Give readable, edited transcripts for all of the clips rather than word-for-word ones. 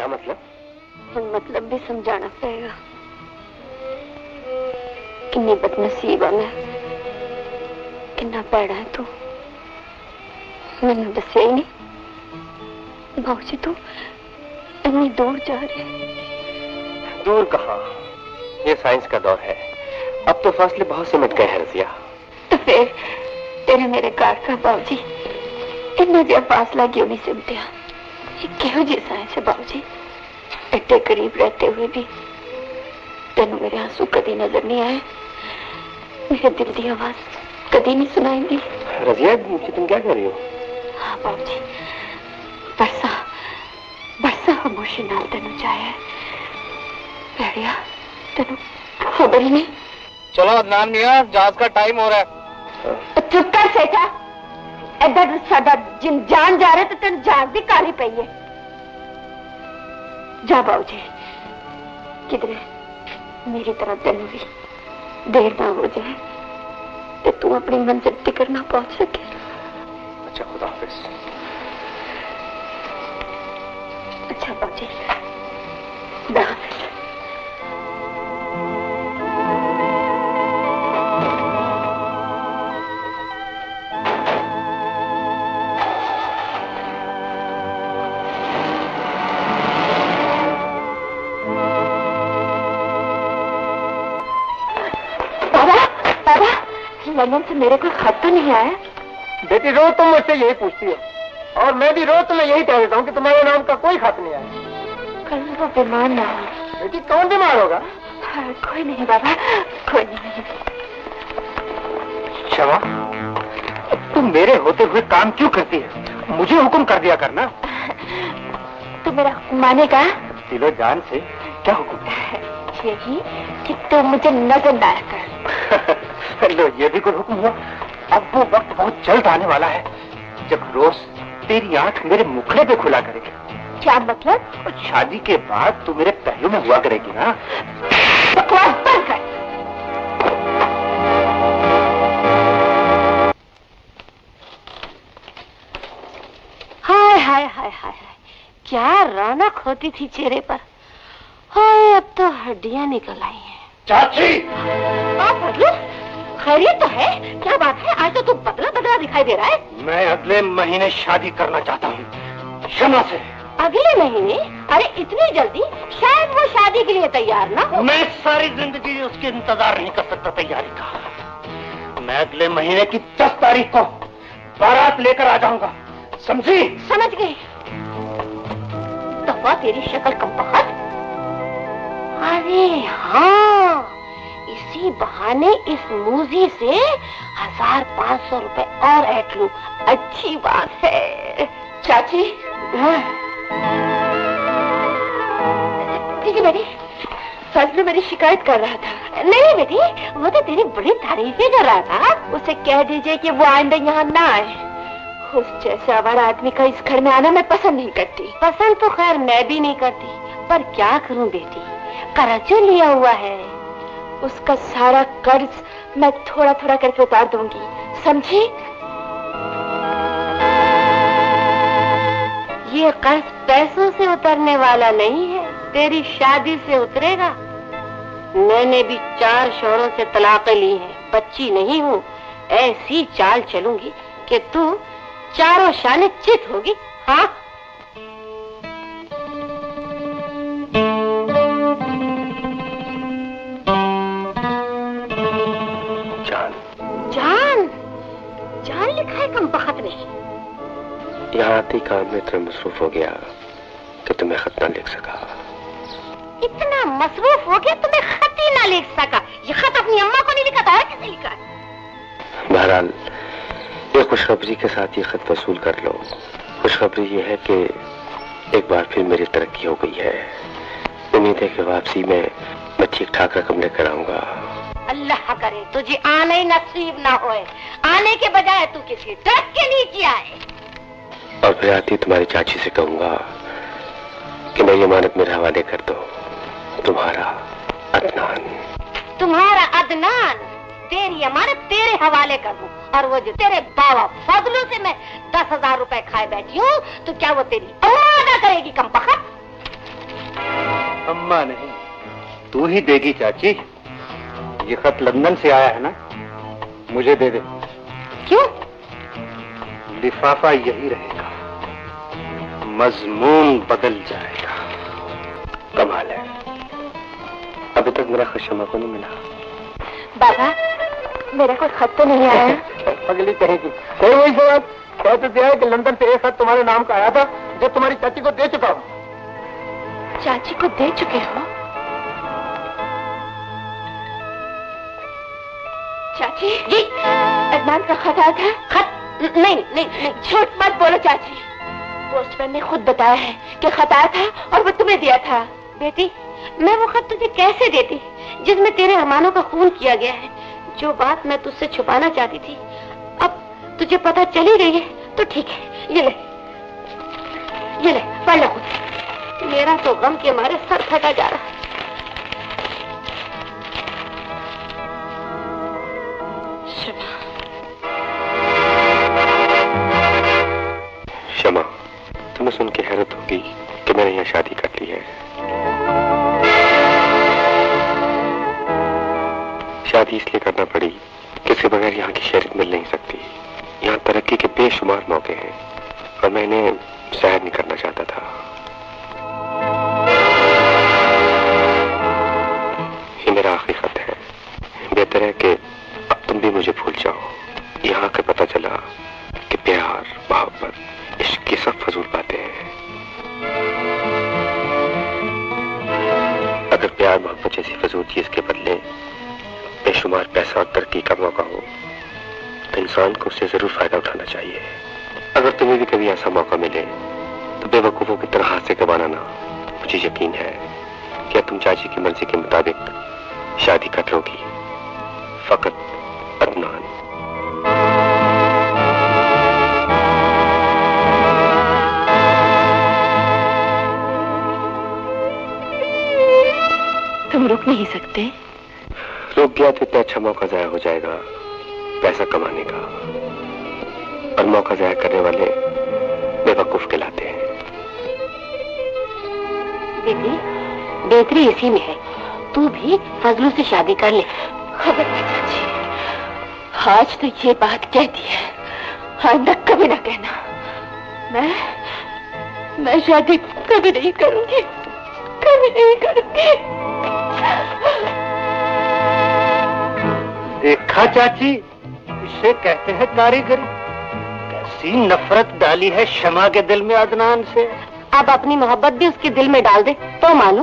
क्या मतलब? मतलब भी समझाना पड़ेगा। कितनी बदनसीब है मैं, कितना पैड़ा है तू। मैंने दस ही नहीं। बाबूजी तू इतनी दूर जा रही है। दूर कहाँ, ये साइंस का दौर है। अब तो फासले बहुत सिमट गए हैं रजिया। तो फिर तेरे मेरे कार का बाबूजी इतना ज्यादा फासला क्यों नहीं सिमटिया? ये क्यों जी साइंस है बाबूजी? इतने करीब रहते हुए भी तेन मेरे आंसू कभी नजर नहीं आए, मेरे दिल की आवाज कभी नहीं सुनाई दी। रजिया तुम क्या कर रही हो? हाँ बाबूजी, बरसा बरसा खामोशी नाल तेन चाहे बैठिया तेन खबर ही नहीं। चलो अदनान मियां, जहाज का टाइम हो रहा है। चुप कर सेठा, इधर साडा जिन जान जा रहे तो तेन जान भी काली पई है। जा बाबूजी, किधरे मेरी तरह तेन भी देर ना हो जाए तो तू अपनी मंजिल टिकर ना पहुंच सके। अच्छा खुदा हाफिज। अच्छा बाबूजी, खुदा हाफिज। लंदन से मेरे कोई खत तो नहीं आया? बेटी रोज तुम मुझसे यही पूछती हो और मैं भी रोज तुम्हें यही कह देता हूँ कि तुम्हारे नाम का कोई खत नहीं आया। कल वो बीमार ना हो। बेटी कौन बीमार होगा? कोई नहीं बाबा, कोई नहीं। शमा, तुम मेरे होते हुए काम क्यों करती है? मुझे हुक्म कर दिया करना। तू मेरा हुक्म मानेगा? दिलो जान से। क्या हुक्म? यही कि तू मुझे नजर ना कर। लो, ये भी कोई हुक्म हुआ? अब वो वक्त बहुत जल्द आने वाला है जब रोज तेरी आंख मेरे मुखड़े पे खुला करेगी। क्या मतलब? शादी के बाद तू मेरे पहलू में हुआ करेगी ना। बकवास बंद कर। हाय हाय हाय हाय, क्या रौनक होती थी चेहरे पर। हाय, अब तो हड्डियां निकल आई हैं। चाची! खैरियत तो है? क्या बात है, आज तो तू बदला बदला दिखाई दे रहा है। मैं अगले महीने शादी करना चाहता हूँ शमा से। अगले महीने? अरे इतनी जल्दी? शायद वो शादी के लिए तैयार ना हो। मैं सारी जिंदगी उसके इंतजार नहीं कर सकता तैयारी का। मैं अगले महीने की 10 तारीख को बारात लेकर आ जाऊंगा, समझी? समझ गई। दफा तेरी शक्ल कमबख्त। अरे हाँ, इसी बहाने इस मूजी से 1500 रुपए और ऐट लूं। अच्छी बात है। चाची, ठीक है बेटी, फजलू मेरी शिकायत कर रहा था। नहीं बेटी, वो तो तेरी बड़ी तारीफें कर रहा था। उसे कह दीजिए कि वो आइंदा यहाँ ना आए। उस जैसे आवारा आदमी का इस घर में आना मैं पसंद नहीं करती। पसंद तो खैर मैं भी नहीं करती, पर क्या करूं बेटी, कर्ज जो लिया हुआ है उसका सारा कर्ज मैं थोड़ा थोड़ा करके उतार दूंगी, समझी? ये कर्ज पैसों से उतरने वाला नहीं है, तेरी शादी से उतरेगा। मैंने भी 4 शौहरों से तलाक़ें ली हैं, बच्ची नहीं हूँ। ऐसी चाल चलूंगी कि तू चारों शाने चित होगी। हाँ, जान लिखा है कमबख्त ने। यहाँ आते काम में इतना मसरूफ हो गया कि तुम्हें खत ना लिख सका। इतना मसरूफ हो गया तुम्हें खत ही ना लिख सका? ये खत अपनी अम्मा को नहीं लिखा था, किसे लिखा? बहरहाल ये खुशखबरी के साथ ये खत वसूल कर लो। खुशखबरी ये है कि एक बार फिर मेरी तरक्की हो गई है। उम्मीद है कि वापसी में मैं ठीक ठाक रकम लेकर आऊंगा। अल्लाह करे तुझे आने ही नसीब ना होए, आने के बजाय तू किसी ट्रक के नीचे आए। और फिर आती तुम्हारी चाची से कहूंगा कि मेरी अमानत मेरे हवाले कर दो। तुम्हारा अदनान। तुम्हारा अदनान? तेरी अमानत तेरे हवाले कर दूं, और वो जो तेरे बाबा फजलों से मैं 10,000 रुपए खाए बैठी हूँ, तो क्या वो तेरी अदा करेगी कमबख्त? अम्मा नहीं, तू ही देगी चाची। ये खत लंदन से आया है ना, मुझे दे दे। क्यों? लिफाफा यही रहेगा, मजमून बदल जाएगा। कमाल है, अभी तक मेरा खत शमा को नहीं मिला। बाबा, मेरा कोई खत तो नहीं आया। अगली कहेगी सही वही बात कह तो दिया है कि लंदन से एक खत तुम्हारे नाम का आया था, जो तुम्हारी चाची को दे चुका हूँ। चाची को दे चुके हो? चाची जी, अदनान का खत आया था। खत? नहीं नहीं नहीं, झूठ मत बोलो चाची। पोस्टमैन ने खुद बताया है कि खत आया था और वो तुम्हें दिया था। बेटी, मैं वो खत तुझे कैसे देती जिसमें तेरे अरमानों का खून किया गया है। जो बात मैं तुझसे छुपाना चाहती थी, अब तुझे पता चली गई है तो ठीक है। ये ले पढ़ लो खुद। मेरा तो गम के मारे सर फटा जा रहा है। शमा, तुम्हें सुन के हैरत होगी कि मैंने यहाँ शादी कर ली है। शादी इसलिए करना पड़ी कि इसके बगैर यहाँ की शहरियत मिल नहीं सकती। यहाँ तरक्की के बेशुमार मौके हैं और मैं इन्हें ज़ाहिर नहीं करना चाहता था। ये मेरा आखिरी खत है। बेहतर है कि अब तुम भी मुझे भूल जाओ। यहाँ के पता चला कि प्यार, मोहब्बत, इश्क की सब फजूल बातें हैं। अगर प्यार मोहब्बत जैसी फजूल चीज के बदले बेशुमार पैसा और तरक्की का मौका हो तो इंसान को उससे जरूर फायदा उठाना चाहिए। अगर तुम्हें भी कभी ऐसा मौका मिले तो बेवकूफों की तरह हाथ से गवाना ना। मुझे यकीन है कि तुम चाची की मर्जी के मुताबिक शादी कर लोगी। फकत अदनान। तुम रुक नहीं सकते? रुक गया तो इतना अच्छा मौका जाया हो जाएगा पैसा कमाने का, और मौका जाया करने वाले बेवकूफ कहलाते हैं। दीदी, बेहतरी इसी में है, तू भी फजलू से शादी कर ले। खबर नहीं चाची, आज तो ये बात कह दी है, आइंदा कभी ना कहना। मैं शादी कभी नहीं करूंगी, कभी नहीं करूंगी। देखा चाची, इसे कहते हैं कारीगरी। कैसी नफरत डाली है शमा के दिल में अदनान से। अब अपनी मोहब्बत भी उसके दिल में डाल दे तो मानो।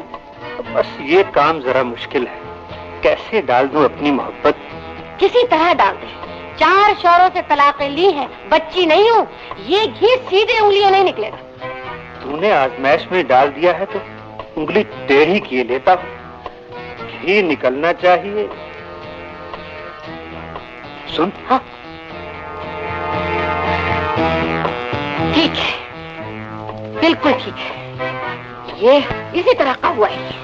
बस ये काम जरा मुश्किल है। कैसे डाल दूं अपनी मोहब्बत? किसी तरह डाल दे। 4 शौहरों से तलाक ली है, बच्ची नहीं हूँ। ये घी सीधे उंगलियों नहीं निकलेगा। तूने आजमाइश में डाल दिया है तो उंगली टेढ़ी किए लेता हूँ। घी निकलना चाहिए। सुन। हाँ, ठीक है, बिल्कुल ठीक है। ये इसी तरह का हुआ है।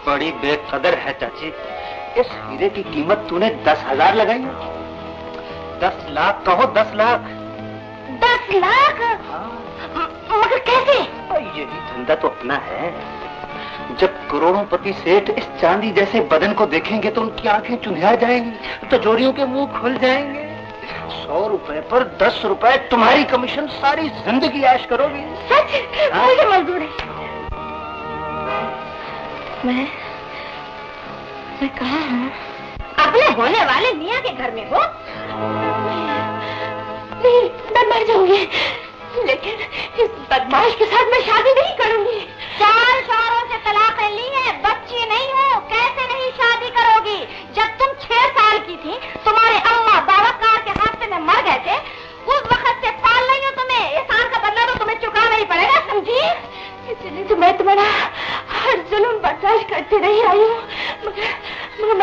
बड़ी बेकदर है चाची। इस हीरे की कीमत तूने 10,000 लगाई। 10 लाख कहो, 10 लाख। 10 लाख? मगर कैसे? यही धंधा तो अपना है। जब करोड़ोंपति सेठ इस चांदी जैसे बदन को देखेंगे तो उनकी आंखें चुंधिया जाएंगी, तो चोरियों के मुंह खुल जाएंगे। 100 रुपए पर 10 रुपए तुम्हारी कमीशन, सारी जिंदगी ऐश करोगी। सच? मुझे मंजूर है। मैं कहाँ हूँ? अपने होने वाले मियाँ के घर में हो? नहीं, मैं मर जाऊंगी, लेकिन इस बदमाश के साथ मैं शादी नहीं करूंगी। 4 शौहरों से तलाक ली है, बच्ची नहीं हो, कैसे नहीं शादी करोगी? जब तुम 6 साल की थी, तुम्हारे अम्मा बाबा कार के हादसे में मर गए थे। उस वक्त से पाल रही हूँ तुम्हें। एहसान का बदला तो तुम्हें चुकाना ही पड़ेगा, समझी? इसलिए तो मैं तुम्हारा हर जुल्म बर्दाश्त करती रही आई हूँ, मगर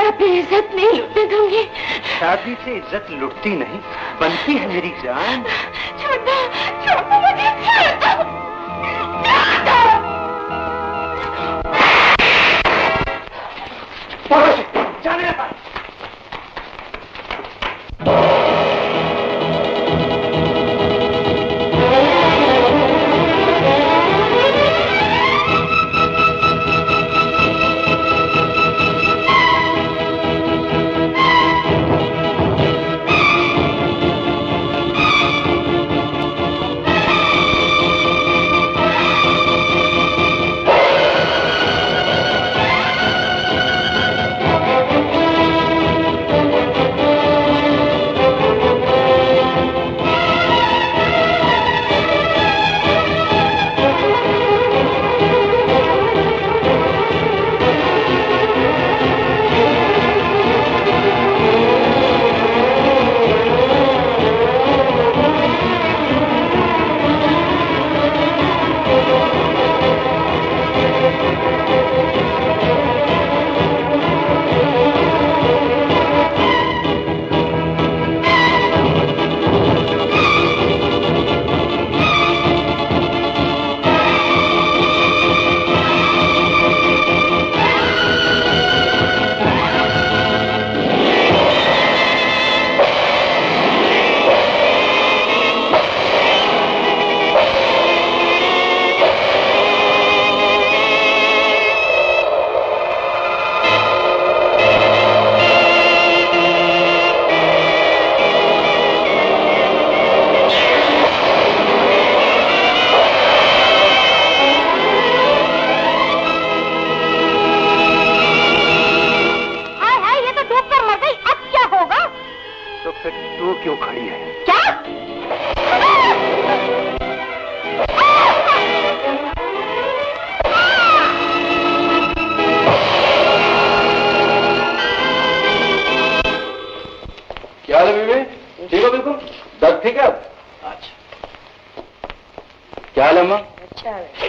शादी से इज्जत लुटती नहीं, बनती है मेरी जान। छोड़ दो मुझे, छोड़ दो। जाने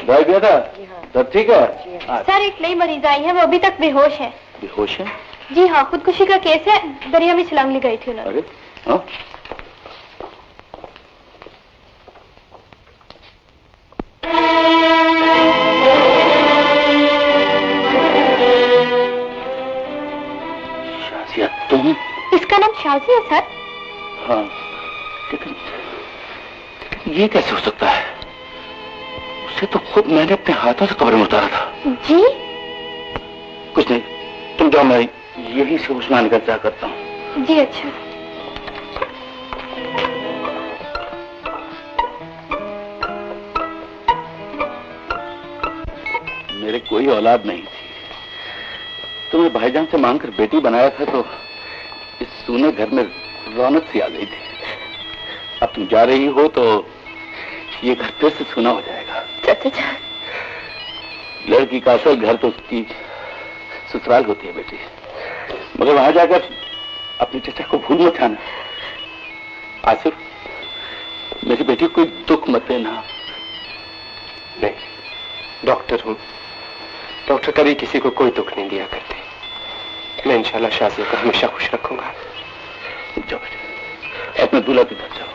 दवाई दिया था? सब ठीक है? सर एक नई मरीज आई है, वो अभी तक बेहोश है। बेहोश है? जी हाँ, खुदकुशी का केस है, दरिया में छलांग लगाई थी उन्होंने। अरे हाँ? शाजिया तुम? इसका नाम शाजी है सर। हाँ, लेकिन ये कैसे हो सकता है? उसे तो खुद मैंने अपने हाथों से कब्र में उतारा था। जी? कुछ नहीं, तुम जाओ, मैं यही से उस्मान का इंतजार करता हूँ। जी अच्छा। मेरे कोई औलाद नहीं थी, तुम्हें भाईजान से मांगकर बेटी बनाया था, तो इस सूने घर में रौनक सी आ गई थी। अब तुम जा रही हो तो ये घर फिर से सूना हो जाएगा। चाचा, लड़की का असल घर तो उसकी ससुराल होती है बेटी, मगर वहां जाकर अपने चचा को भूल मत जाना। आसिफ, मेरी बेटी को कोई दुख मत देना। नहीं, डॉक्टर हूं, डॉक्टर कभी किसी को कोई दुख नहीं दिया करते। मैं इंशाल्लाह शाजिया को हमेशा खुश रखूंगा। जाओ बेटे, अपने दूल्हा के घर जाओ।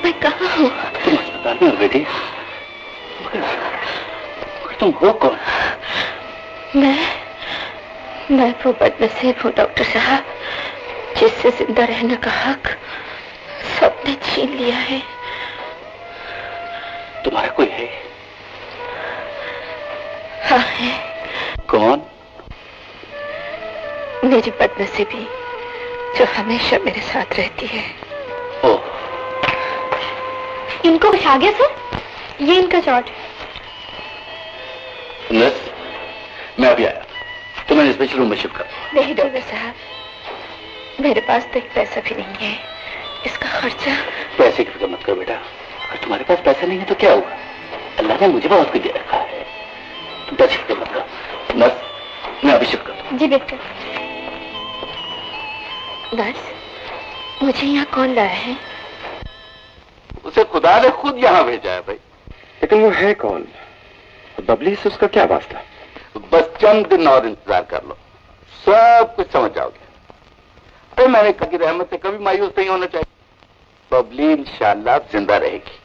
मैं कहाँ हूँ? तुम अस्पताल में हो बेटी, तुम हो कौन? मैं वो बदनसीब हूँ डॉक्टर साहब, जिससे जिंदा रहने का हक सबने छीन लिया है। तुम्हारा कोई है? हाँ है। कौन? मेरी बदनसीबी, जो हमेशा मेरे साथ रहती है। ओह, इनको कुछ आ गया सर? ये इनका चार्ट है। नर्स, मैं अभी आया, तो मैंने स्पेशल रूम में शिफ्ट कर। नहीं डॉक्टर साहब, मेरे पास तो एक पैसा भी नहीं है, इसका खर्चा। पैसे की फिक्र मत करो बेटा, अगर तुम्हारे पास पैसा नहीं है तो क्या होगा? अल्लाह ने मुझे बहुत कुछ दे रखा है, तुम पैसे की फिक्र मत करो। नर्स, मैं अभी शिफ्ट करता हूँ। जी बेटा। नर्स, मुझे यहाँ कौन लाया है? उसे खुदा ने खुद यहाँ भेजा है भाई। लेकिन वो है कौन? बबली से उसका क्या वास्ता? बस चंद दिन और इंतजार कर लो, सब कुछ समझ जाओगे। अरे मैंने कभी रहमत से कभी मायूस नहीं होना चाहिए। बबली इंशाल्लाह जिंदा रहेगी।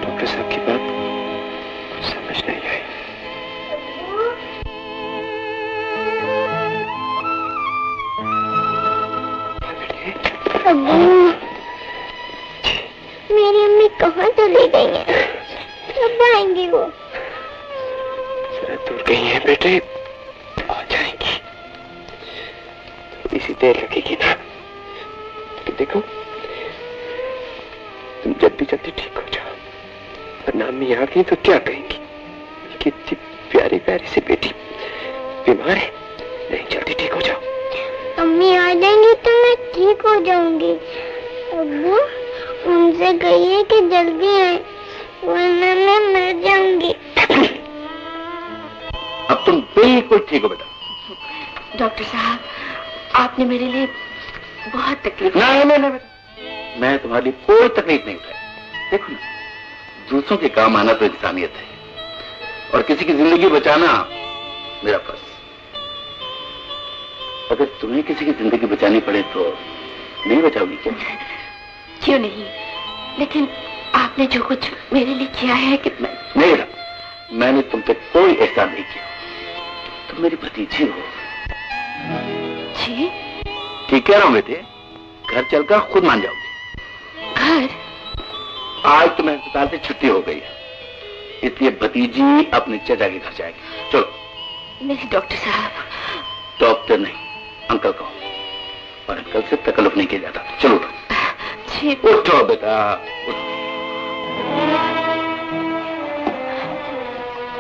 डॉक्टर साहब की बात समझ नहीं आई। अब्बू, मेरी अम्मी कहाँ चली गई हैं? कब आएंगी वो? जरा दूर गई है बेटे, आ जाएंगी। थोड़ी सी देर लगेगी ना। तो देखो, तुम जल्दी जल्दी ठीक हो जाओ, वरना अम्मी आ गई तो क्या कहेंगी कि इतनी प्यारी प्यारी सी बेटी बीमार है। नहीं, जल्दी ठीक हो जाओ। अम्मी आ जाएंगी तो मैं ठीक हो जाऊंगी। अब्बू, उनसे कहिए कि जल्दी आए, वरना मैं मर जाऊंगी। अब तुम बिल्कुल ठीक हो बेटा। डॉक्टर साहब, आपने मेरे लिए बहुत तकलीफ। नहीं बेटा, मैं तुम्हारे लिए कोई तकलीफ नहीं उठाई। देखो ना, दूसरों के काम आना तो इंसानियत है, और किसी की जिंदगी बचाना मेरा फर्ज। अगर तुम्हें किसी की जिंदगी बचानी पड़े तो नहीं बचाओगी क्या? क्यों नहीं, लेकिन आपने जो कुछ मेरे लिए किया है कि नहीं बेटा, मैंने तुम पे कोई एहसान नहीं किया। तुम मेरी भतीजी हो। जी? ठीक कह रहा हूँ बेटे, घर चलकर खुद मान जाओगे। घर? आज तुम्हें अस्पताल से छुट्टी हो गई है, इसलिए भतीजी अपने चचा के घर जाएगी। चलो। नहीं डॉक्टर साहब। डॉक्टर नहीं, अंकल कहो, और अंकल से तकलीफ नहीं किया जाता। चलो उठो। जी। उठो बेटा, उठो।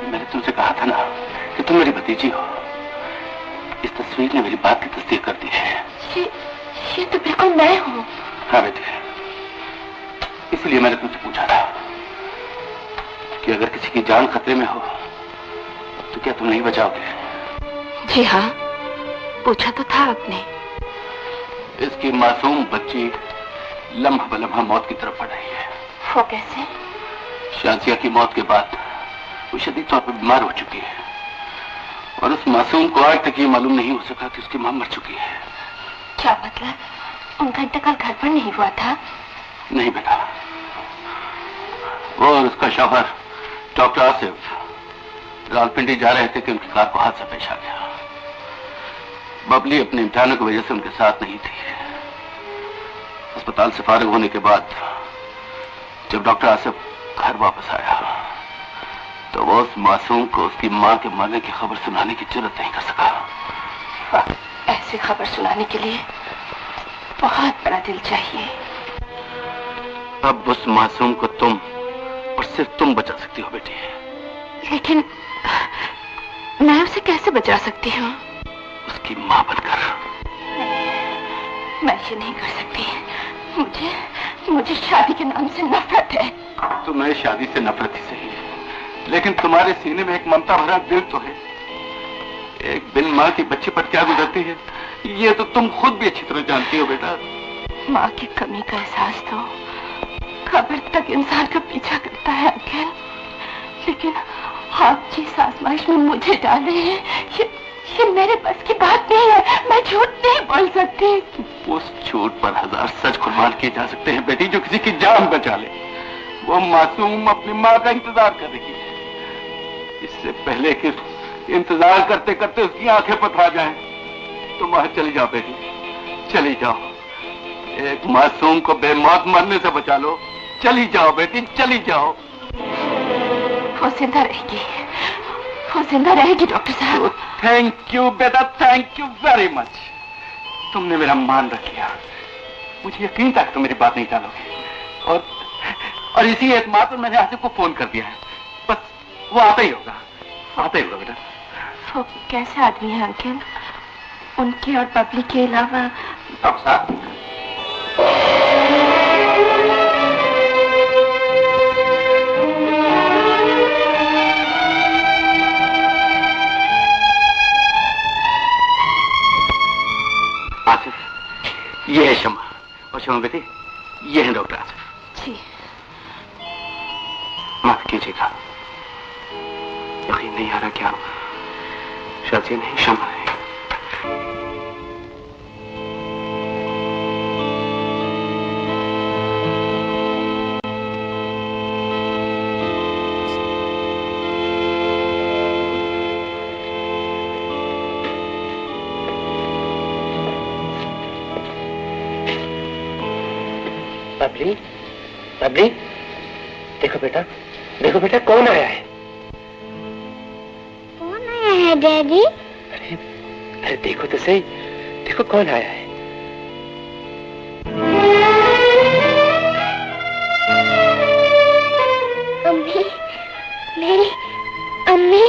मैंने तुमसे कहा था ना कि तुम मेरी भतीजी हो। इस तस्वीर ने मेरी बात की तस्दीक कर दी है। ये तो बिल्कुल मैं हूँ। हाँ बेटे, इसलिए मैंने तुमसे पूछा था कि अगर किसी की जान खतरे में हो तो क्या तुम नहीं बचाओगे? जी हाँ, पूछा तो था आपने। इसकी मासूम बच्ची लम्हा बलम्हा मौत की तरफ बढ़ रही है। वो कैसे? शाजिया की मौत के बाद वो शदीद तौर पर बीमार हो चुकी है, और उस मासूम को आज तक ये मालूम नहीं हो सका कि उसकी मां मर चुकी है। क्या मतलब? उनका इंतकाल घर पर नहीं हुआ था? नहीं बेटा, वो और उसका शौहर डॉक्टर आसिफ रावलपिंडी जा रहे थे कि उनकी कार को हादसा पेश आ गया। बबली अपने इम्तिहानों की वजह से उनके साथ नहीं थी। अस्पताल से फारिग होने के बाद जब डॉक्टर आसिफ घर वापस आया तो वो उस मासूम को उसकी मां के मरने की खबर सुनाने की जरूरत नहीं कर सका। ऐसी खबर सुनाने के लिए बहुत बड़ा दिल चाहिए। अब उस मासूम को तुम और सिर्फ तुम बचा सकती हो बेटी। लेकिन मैं उसे कैसे बचा सकती हूँ? उसकी मां बनकर। मैं ये नहीं कर सकती। मुझे शादी के नाम से नफरत है। तुम्हें शादी से नफरत ही सही है, लेकिन तुम्हारे सीने में एक ममता भरा दिल तो है। एक बिन माँ की बच्ची पर क्या गुजरती है ये तो तुम खुद भी अच्छी तरह जानती हो बेटा। माँ की कमी का एहसास तो कब्र तक इंसान का पीछा करता है अंकल, लेकिन आप जिस आजमाइश में मुझे डाले हैं ये मेरे बस की बात नहीं है। मैं झूठ नहीं बोल सकती। उस झूठ पर 1000 सच कुर्बान किए जा सकते हैं बेटी, जो किसी की जान बचा ले। वो मासूम अपनी माँ का इंतजार कर रही है, इससे पहले कि इंतजार करते करते उसकी आंखें पथरा जाएं। तुम वहां चली जाओ बेटी, चली जाओ। एक मासूम को बेमौत मरने से बचा लो। चली जाओ बेटी, चली जाओ। वो जिंदा रहेगी, वो जिंदा रहेगी डॉक्टर साहब। थैंक यू बेटा, थैंक यू वेरी मच। तुमने मेरा मान रख लिया। मुझे यकीन था कि तुम मेरी बात नहीं टालोगे, और इसी एतमाद पर मैंने आसिफ को फोन कर दिया है। बस वो आता ही होगा, आता ही होगा बेटा। वो कैसे आदमी है अंकल? उनके और बबली के अलावा? डॉक्टर साहब, क्षमा बेटी, ये है डॉक्टर आसिफ। जी। माफ कीजिएगा, यकीन नहीं आ रहा क्या शायद ये नहीं क्षमा है। बबली, बबली, देखो बेटा कौन आया है? कौन आया है डैडी? अरे देखो तो सही, देखो कौन आया है। अम्मी, मेरी अम्मी।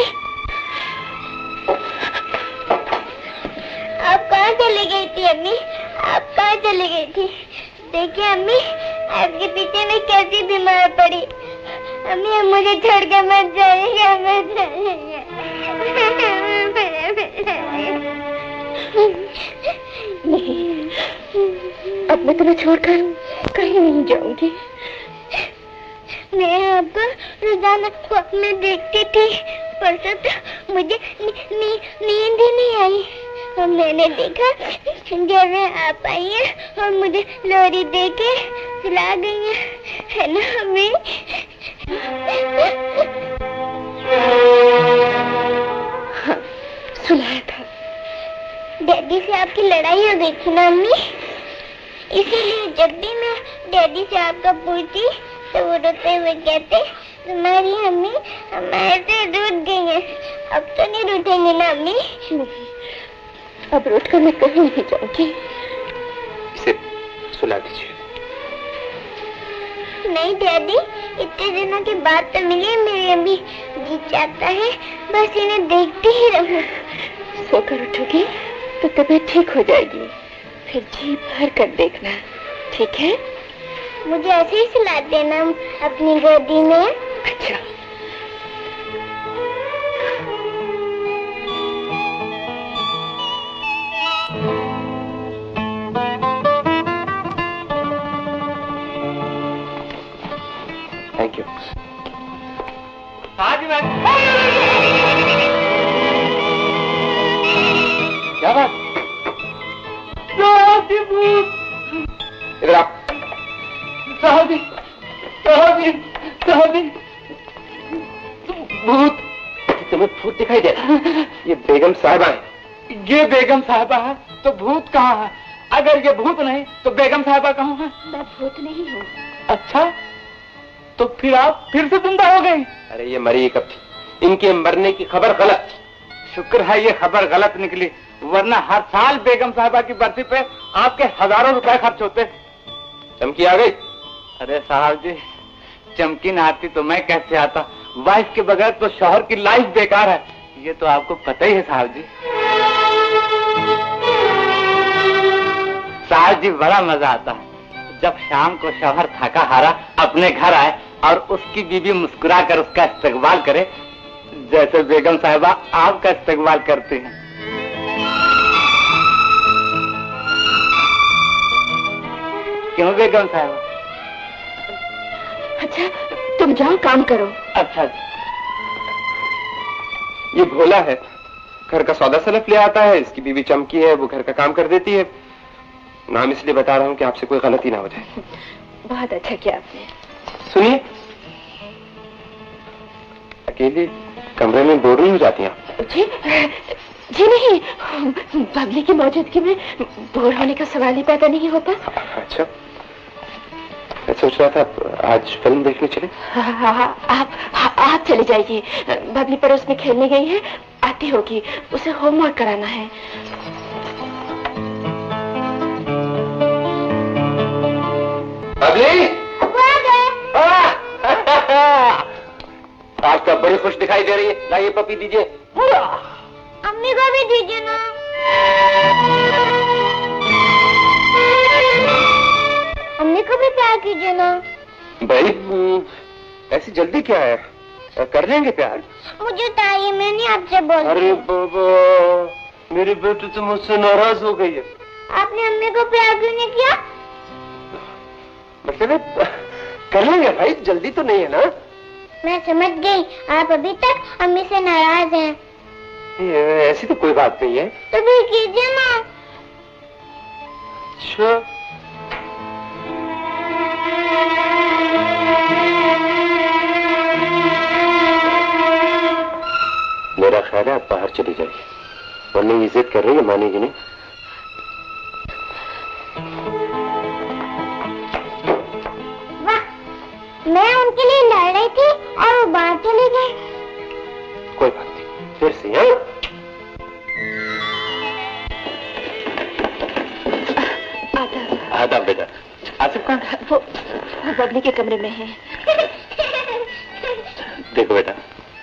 आप कहाँ चली गई थी अम्मी? आप कहाँ चली गई थी? देखिए अम्मी, आपके पीछे मैं कैसी बीमार पड़ी। अम्मी, अब मुझे छोड़ के मत जाइएगा, मत जाइएगा। नहीं, अब मैं तुम्हें छोड़कर कहीं नहीं जाऊंगी। मैं आपको रोजाना ख्वाब में देखती थी, परसों तो मुझे नींद ही नहीं आई। और मैंने देखा जैसे आप आई हैं और मुझे लोरी दे के सुला गई है ना अम्मी? हाँ, सुलाया था। डैडी से आपकी लड़ाई हो गई थी ना अम्मी? इसीलिए जब भी मैं डैडी से आपका पूछती तो वो रोते हुए कहते, तुम्हारी अम्मी हमारे से रूठ गई है। अब तो नहीं रूठेंगे ना अम्मी? नहीं, अब रूठ कर मैं कहीं नहीं जाऊंगी। इसे सुला दीजिए। नहीं डैडी, इतने दिनों के बाद तो मिली मेरी अम्मी। जी चाहता है बस इन्हें देखती ही रहूं। सोकर उठोगी तो तबीयत ठीक हो जाएगी, फिर जी भर कर देखना, ठीक है? मुझे ऐसे ही सुला देना अपनी गोदी में। अच्छा। Thank you. क्या बात? इधर आप। भूत? तुम्हें भूत दिखाई दे रहा? ये बेगम साहिबा है। ये बेगम साहिबा है तो भूत कहाँ है? अगर ये भूत नहीं तो बेगम साहिबा कहाँ है? मैं भूत नहीं हूँ। अच्छा, तो फिर आप फिर से जिंदा हो गई? अरे ये मरी कब थी, इनके मरने की खबर गलत। शुक्र है ये खबर गलत निकली, वरना हर साल बेगम साहिबा की बरसी पे आपके हजारों रुपए खर्च होते। चमकी आ गई? अरे साहब जी, चमकी न आती तो मैं कैसे आता? वाइफ के बगैर तो शौहर की लाइफ बेकार है, ये तो आपको पता ही है साहब जी। साहब जी, बड़ा मजा आता है जब शाम को शौहर थका हारा अपने घर आए और उसकी बीवी मुस्कुरा कर उसका इस्तकबाल करे, जैसे बेगम साहिबा आपका इस्तकबाल करती हैं। क्यों बेगम साहिबा? अच्छा, तुम जाओ काम करो। अच्छा जी। ये भोला है, घर का सौदा सलफ ले आता है, इसकी बीवी चमकी है, वो घर का काम कर देती है। नाम इसलिए बता रहा हूँ कि आपसे कोई गलती ना हो जाए। बहुत अच्छा किया आपने। सुनिए, अकेले कमरे में बोर नहीं हो जाती हैं आप? जी नहीं, बबली की मौजूदगी में बोर होने का सवाल ही पैदा नहीं होता। अच्छा, मैं सोच रहा था आज फिल्म देखने चले। आप चले जाइए, बबली पड़ोस में खेलने गई है, आती होगी, उसे होमवर्क कराना है। बबली, आज तो बड़ी खुश दिखाई दे रही है, लाइए पपी दीजिए। अम्मी को भी दीजिए ना। अम्मी को भी प्यार कीजिए ना। भाई, ऐसी जल्दी क्या है, कर लेंगे प्यार। मुझे चाहिए, मैं नहीं आपसे बोल। अरे बाबा, मेरी बेटी तो मुझसे नाराज हो गई है। आपने अम्मी को प्यार क्यों नहीं किया? मतलब कर लेंगे भाई, जल्दी तो नहीं है ना? मैं समझ गई, आप अभी तक अम्मी से नाराज हैं। ऐसी तो कोई बात नहीं है। तो फिर कीजिए ना। अच्छा, मेरा ख्याल है आप बाहर चली जाइए, वरना ये जिद कर रही है, मानेगी नहीं। वाह, मैं उनके लिए लड़ रही थी और वो बाहर चले गए। कोई बात नहीं, फिर से हैं? आदाब बेटा। आसिफ कहाँ? वो बबली के कमरे में है। देखो बेटा,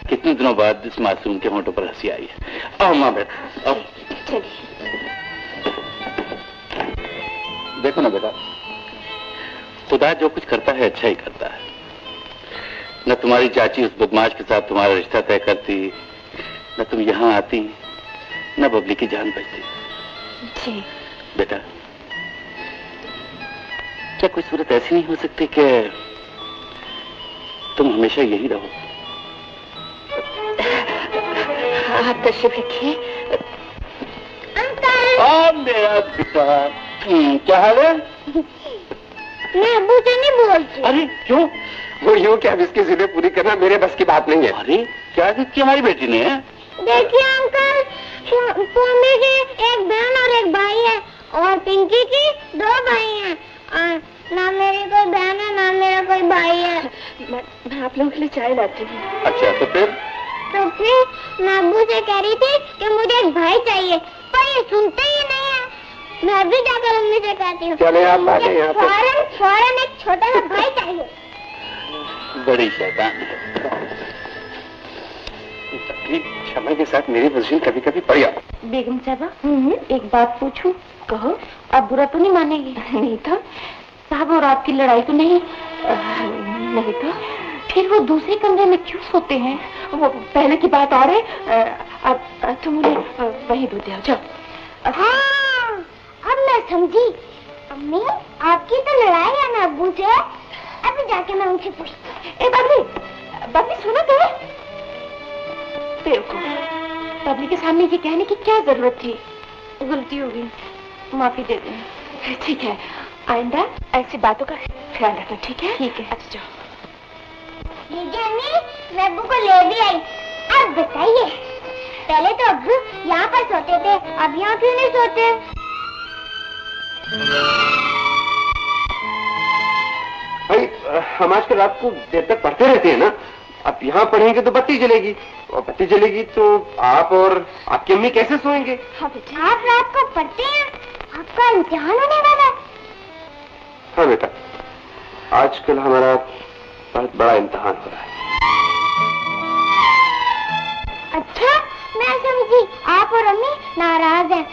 कितने दिनों बाद इस मासूम के होंठों पर हंसी आई है। आओ माँ बेटा, आओ। चलिए। देखो ना बेटा, खुदा जो कुछ करता है अच्छा ही करता है। न तुम्हारी चाची उस बदमाश के साथ तुम्हारा रिश्ता तय करती, न तुम यहाँ आती, न बबली की जान बचती। जी बेटा, क्या कोई सूरत ऐसी नहीं हो सकती कि तुम हमेशा यही रहो? आप तशरीफ रखिए। मेरा बेटा, क्या हाल है? मैं अब्बू से नहीं बोलती। अरे क्यों? वो यूं कि अब इसकी जिद पूरी करना मेरे बस की बात नहीं है। अरे क्या जिद की हमारी बेटी ने? देखिए अंकल, पोमी की एक बहन और एक भाई है और पिंकी की 2 भाई हैं। ना मेरी कोई बहन है ना मेरा कोई भाई है। मैं आप लोगों के लिए चाय लाती हूँ। अच्छा, तो फिर मैं अब्बू से कह रही थी कि मुझे एक भाई चाहिए, पर ये सुनते ही नहीं है। मैं अभी जाकर मम्मी से कहती हूँ। चले आप आ गए यहाँ पे। फौरन एक छोटा सा भाई चाहिए। बड़ी शैतान है। क्षमा के साथ मेरी पोजीशन कभी कभी पड़ जाती। बेगम साहबा, एक बात पूछूं? कहो। आप बुरा तो नहीं मानेगी? नहीं तो। साहब और आपकी लड़ाई तो नहीं? नहीं तो। फिर वो दूसरे कमरे में क्यों सोते हैं? वो पहले की बात और है। अब तुम उन्हें वही दूध दे जाओ। हाँ, अब मैं समझी। अम्मी, आपकी तो लड़ाई है ना अब्बू से? अभी जाके मैं उनसे पूछती। बबली, बबली सुनो तो। बेवकूफ, बबली के सामने ये कहने की क्या जरूरत थी? गलती हो गई, माफी दे दें। ठीक है, आइंदा ऐसी बातों का ख्याल रखना। ठीक है? ठीक है। अच्छा जाओ। मैं अब्बू को ले भी आई। अब बताइए, पहले तो अब्बू यहाँ पर सोते थे, अब यहाँ क्यों नहीं सोते? भाई हम आजकल रात को देर तक पढ़ते रहते हैं ना। अब यहाँ पढ़ेंगे तो बत्ती जलेगी, और बत्ती जलेगी तो आप और आपकी अम्मी कैसे सोएंगे? हाँ बेटा, आप रात को पढ़ते हैं, आपका इम्तिहान होने वाला है। हाँ बेटा, आजकल हमारा बहुत बड़ा इम्तिहान हो रहा है। अच्छा, मैं समझी आप और अम्मी नाराज हैं।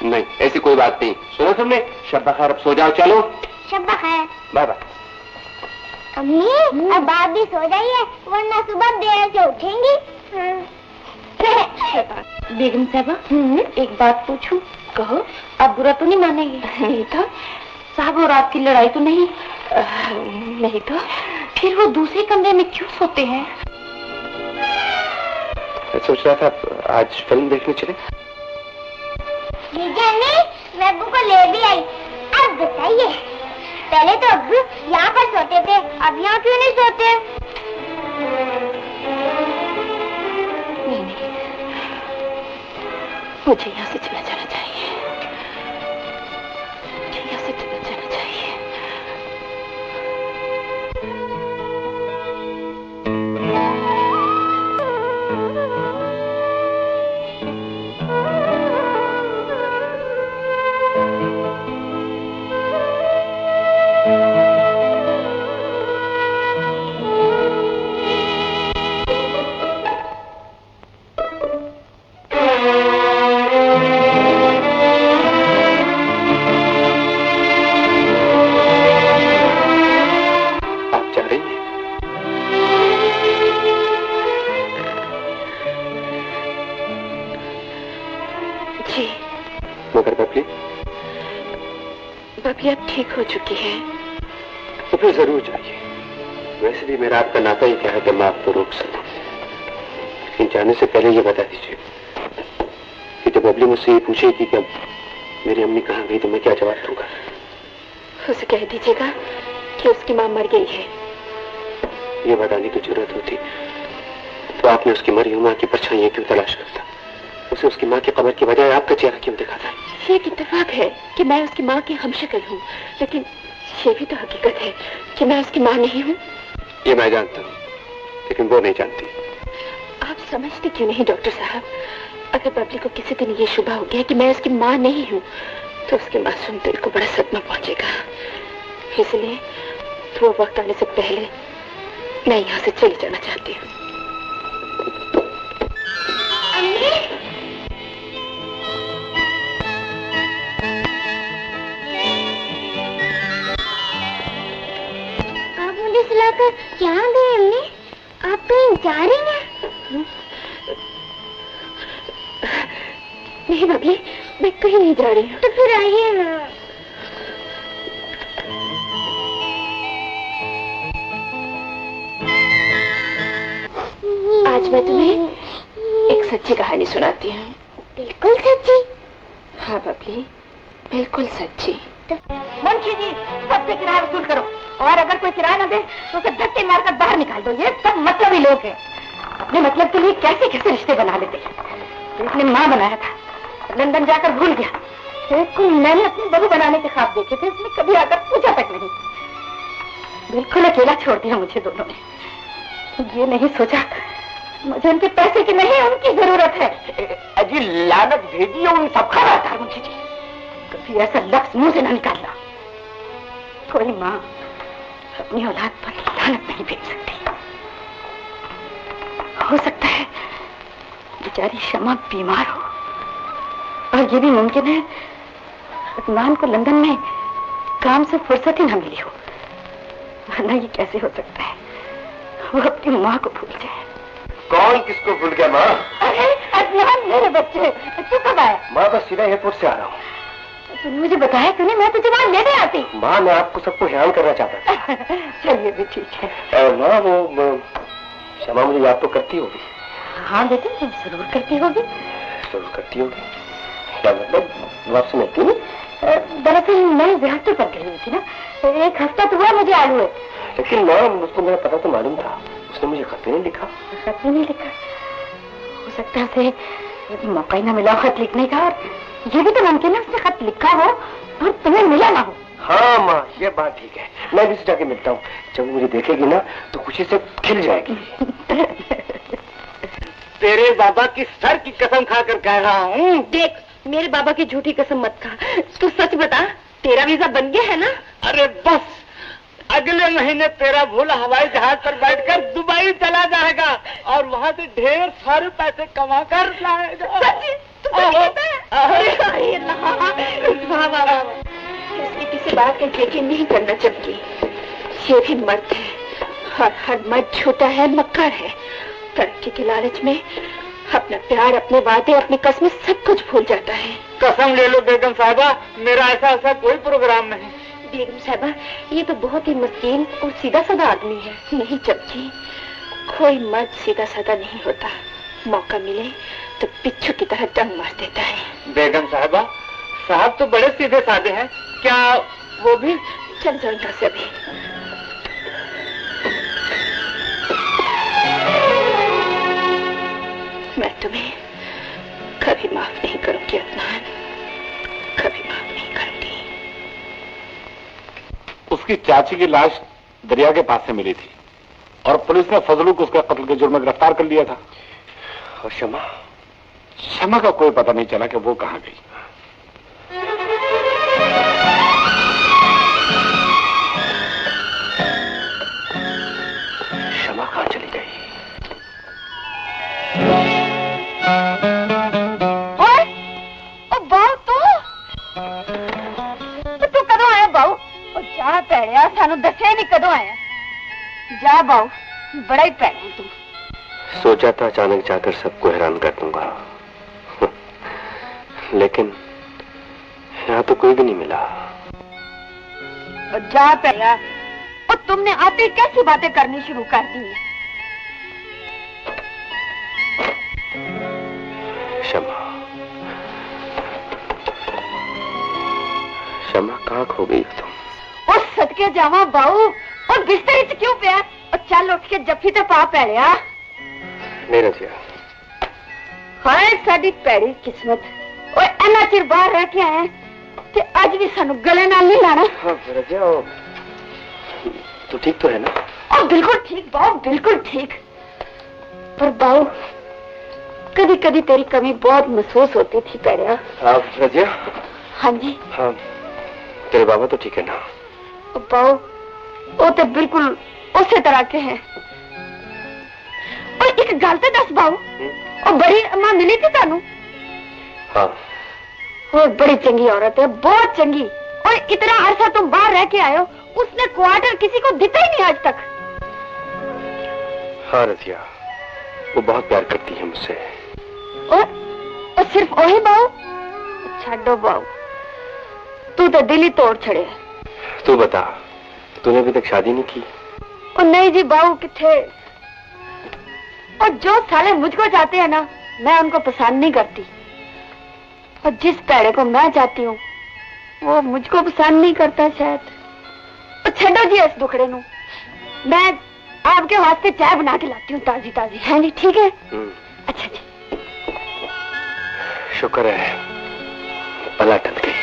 नहीं, ऐसी कोई बात नहीं। सुनो तुमने, शब्बा खैर, अब सो जाओ। चलो शब्बा खैर। Bye bye. अम्मी, अब आप भी सो जाइए, वरना सुबह देर से उठेंगी। बेगम साहबा, एक बात पूछूं? कहो। आप बुरा तो नहीं मानेगी? नहीं तो। साहब और आपकी लड़ाई तो नहीं? नहीं तो। फिर वो दूसरे कमरे में क्यों सोते हैं? मैं सोच रहा था आज फिल्म देखने चले। मैं अब्बू को ले भी आई। अब बताइए, पहले तो अब्बू यहाँ पर सोते थे, अब यहाँ क्यों नहीं सोते? नहीं, मुझे यहाँ से चला जाना चाहिए। मुझे यहाँ से चला जाना चाहिए। मगर बबली, बबली अब ठीक हो चुकी है। फिर जरूर जाइए। वैसे भी मेरा आपका नाता ही क्या है कि मैं आपको रोक सकूं। लेकिन जाने से पहले ये बता दीजिए कि जब बबली मुझसे ये पूछेगी कि अब मेरी अम्मी कहाँ गई तो मैं क्या जवाब दूंगा? उसे कह दीजिएगा कि उसकी मां मर गई है। ये बताने की जरूरत होती तो आपने उसकी मरी हुई मां की परछाइयां क्यों तलाश करता? उसे उसकी मां की कब्र की बजाय आपका चेहरा क्यों दिखाता? ये एक इत्तेफाक है कि मैं उसकी मां की हमशक्ल हूँ, लेकिन ये भी तो हकीकत है कि मैं उसकी मां नहीं हूँ। ये मैं जानता हूँ, लेकिन वो नहीं जानती। आप समझते क्यों नहीं डॉक्टर साहब? अगर बबली को किसी दिन ये शुबा हो गया कि मैं उसकी मां नहीं हूँ तो उसके मासूम दिल को बड़ा सदमा पहुंचेगा। इसलिए वो वक्त आने से पहले मैं यहाँ से चली जाना चाहती हूँ। आप मुझे सुलाकर क्या गए अम्मी? आप कहीं जा रही हैं? नहीं बबली, मैं कहीं नहीं जा रही हूँ। तो फिर आइए ना। आज मैं तुम्हें एक सच्ची कहानी सुनाती हूँ। बिल्कुल सच्ची? हाँ बबली, बिल्कुल सच्ची। मुंशी जी, सबसे किराया वसूल करो, और अगर कोई किराया न दे तो उसे धक्के मारकर बाहर निकाल दो। ये सब मतलबी लोग हैं, अपने मतलब के लिए कैसे कैसे रिश्ते बना लेते हैं। इसने माँ बनाया था, लंदन जाकर भूल गया। एक को मैंने अपनी बहू बनाने के ख्वाब देखे थे, इसने कभी आकर पूछा तक नहीं। बिल्कुल अकेला छोड़ दिया मुझे दोनों ने। ये नहीं सोचा मुझे उनके पैसे की नहीं, उनकी जरूरत है। अजी लानत भेजिए उन सब। खबरदार मुंशी जी, कभी ऐसा लफ्ज मुंह से न निकालना। कोई माँ अपनी औलाद पर लानत नहीं भेज सकती। हो सकता है बेचारी शमा बीमार हो, और ये भी मुमकिन है अदनान को लंदन में काम से फुर्सत ही न मिली हो, वरना ये कैसे हो सकता है वो अपनी माँ को भूल जाए। कौन किसको भूल गया माँ? अरे अदनान मेरे बच्चे, तू कब आया? माँ बस सीधा एयरपोर्ट से आ रहा हूँ। तूने मुझे बताया क्यों नहीं? मैं तुझे वहां लेने आती। माँ मैं आपको सबको हैरान करना चाहता था। चलिए भी ठीक है। माँ वो शमा मुझे याद तो करती होगी। हाँ बेटे, तुम जरूर करती होगी। जरूर करती होगी? क्या मतलब? वो आपसे मिलती नहीं? दरअसल मैं रियासत पर गई हुई थी ना, एक हफ्ता तो हुआ मुझे आए हुए। लेकिन माँ उसको मेरा पता तो मालूम था, उसने मुझे खत नहीं लिखा। खत नहीं लिखा? हो सकता है उसे मौका ही ना मिला खत लिखने का, और ये भी तो मुमकिन है उसने खत लिखा हो और तुम्हें मिला ना हो। हाँ माँ, ये बात ठीक है। मैं भी जाके मिलता हूँ। जब वो मुझे देखेगी ना तो खुशी से खिल जाएगी। तेरे बाबा की सर की कसम खाकर कह रहा हूँ। देख, मेरे बाबा की झूठी कसम मत खा। तू सच बता, तेरा वीजा बन गया है ना? अरे बस, अगले महीने तेरा भूला हवाई जहाज पर बैठकर दुबई चला जाएगा और वहाँ से ढेर सारे पैसे कमा कर लाएगा। इसकी किसी बात का यकीन नहीं करना चाहिए। ये भी मर्द है, हर मर्द झूठा है, मक्कार है। तरक्की के लालच में अपना प्यार, अपने वादे, अपनी कसमें सब कुछ भूल जाता है। कसम ले लो बेगम साहिबा, मेरा ऐसा कोई प्रोग्राम नहीं। बेगम साहिबा, ये तो बहुत ही मस्कीन और सीधा साधा आदमी है। नहीं चमची, कोई मर्द सीधा साधा नहीं होता। मौका मिले तो पिच्छू की तरह डंग मार देता है। बेगम साहिबा, साहब तो बड़े सीधे साधे हैं, क्या वो भी? चल जाओ यहाँ से अभी। मैं तुम्हें कभी माफ नहीं करूंगी अदनान, कभी माफ नहीं करूंगी। उसकी चाची की लाश दरिया के पास से मिली थी और पुलिस ने फजलू को उसके कत्ल के जुर्म में गिरफ्तार कर लिया था। और शमा? शमा का कोई पता नहीं चला कि वो कहाँ गई। शमा कहाँ चली गई? तू कदों आया बाऊ? जा भैया, सानू दसिया नहीं कदों आया। जा बाऊ, बड़ा ही भैड़ा तू। सोचा था अचानक जाकर सबको हैरान कर दूंगा, लेकिन यहाँ तो कोई भी नहीं मिला। जा भैया, तुमने आते कैसी बातें करनी शुरू कर दी है? शमा, शमा कहाँ खो गई हो तुम? उस सदके जावा बाऊ और बिस्तर च क्यों पिया? और चल उठ के जफ्फी ते पा पैलिया। नहीं रजिया, हाय साडी पैड़ी किस्मत। ओए इन्ना चिर बाहर रह के आए ते अज भी सानू गले नाल नहीं लाना। हाँ रजिया, तो ठीक तो है ना? और बिल्कुल ठीक बाऊ, बिल्कुल ठीक। पर बाऊ कभी कभी तेरी कमी बहुत महसूस होती थी पैरिया। हाँ रजिया। हाँ जी। हाँ, तेरे बाबा तो ठीक है ना? बाऊ वो तो बिल्कुल उसी तरह के हैं। और एक गल तो दस बाऊ, और बड़ी अम्मा मिली थी तानू? हाँ। वो बड़ी चंगी औरत है, बहुत चंगी। और इतना अरसा तुम बाहर रह के आए हो, उसने क्वार्टर किसी को दिता ही नहीं आज तक। हाँ रजिया, वो बहुत प्यार करती है मुझसे। और सिर्फ वही बाऊ? छाड़ो बाऊ, तू तो दिल ही तोड़ छड़े। तू बता, तूने अभी तक शादी नहीं की? और नहीं जी बाऊ, किथे। और जो साले मुझको चाहते हैं ना, मैं उनको पसंद नहीं करती। और जिस पैड़े को मैं चाहती हूँ वो मुझको पसंद नहीं करता शायद। और छड़ो जी इस दुखड़े नू, मैं आपके वास्ते चाय बना के लाती हूँ ताजी ताजी। है जी? ठीक है। अच्छा जी। शुक्र है भला टल गई।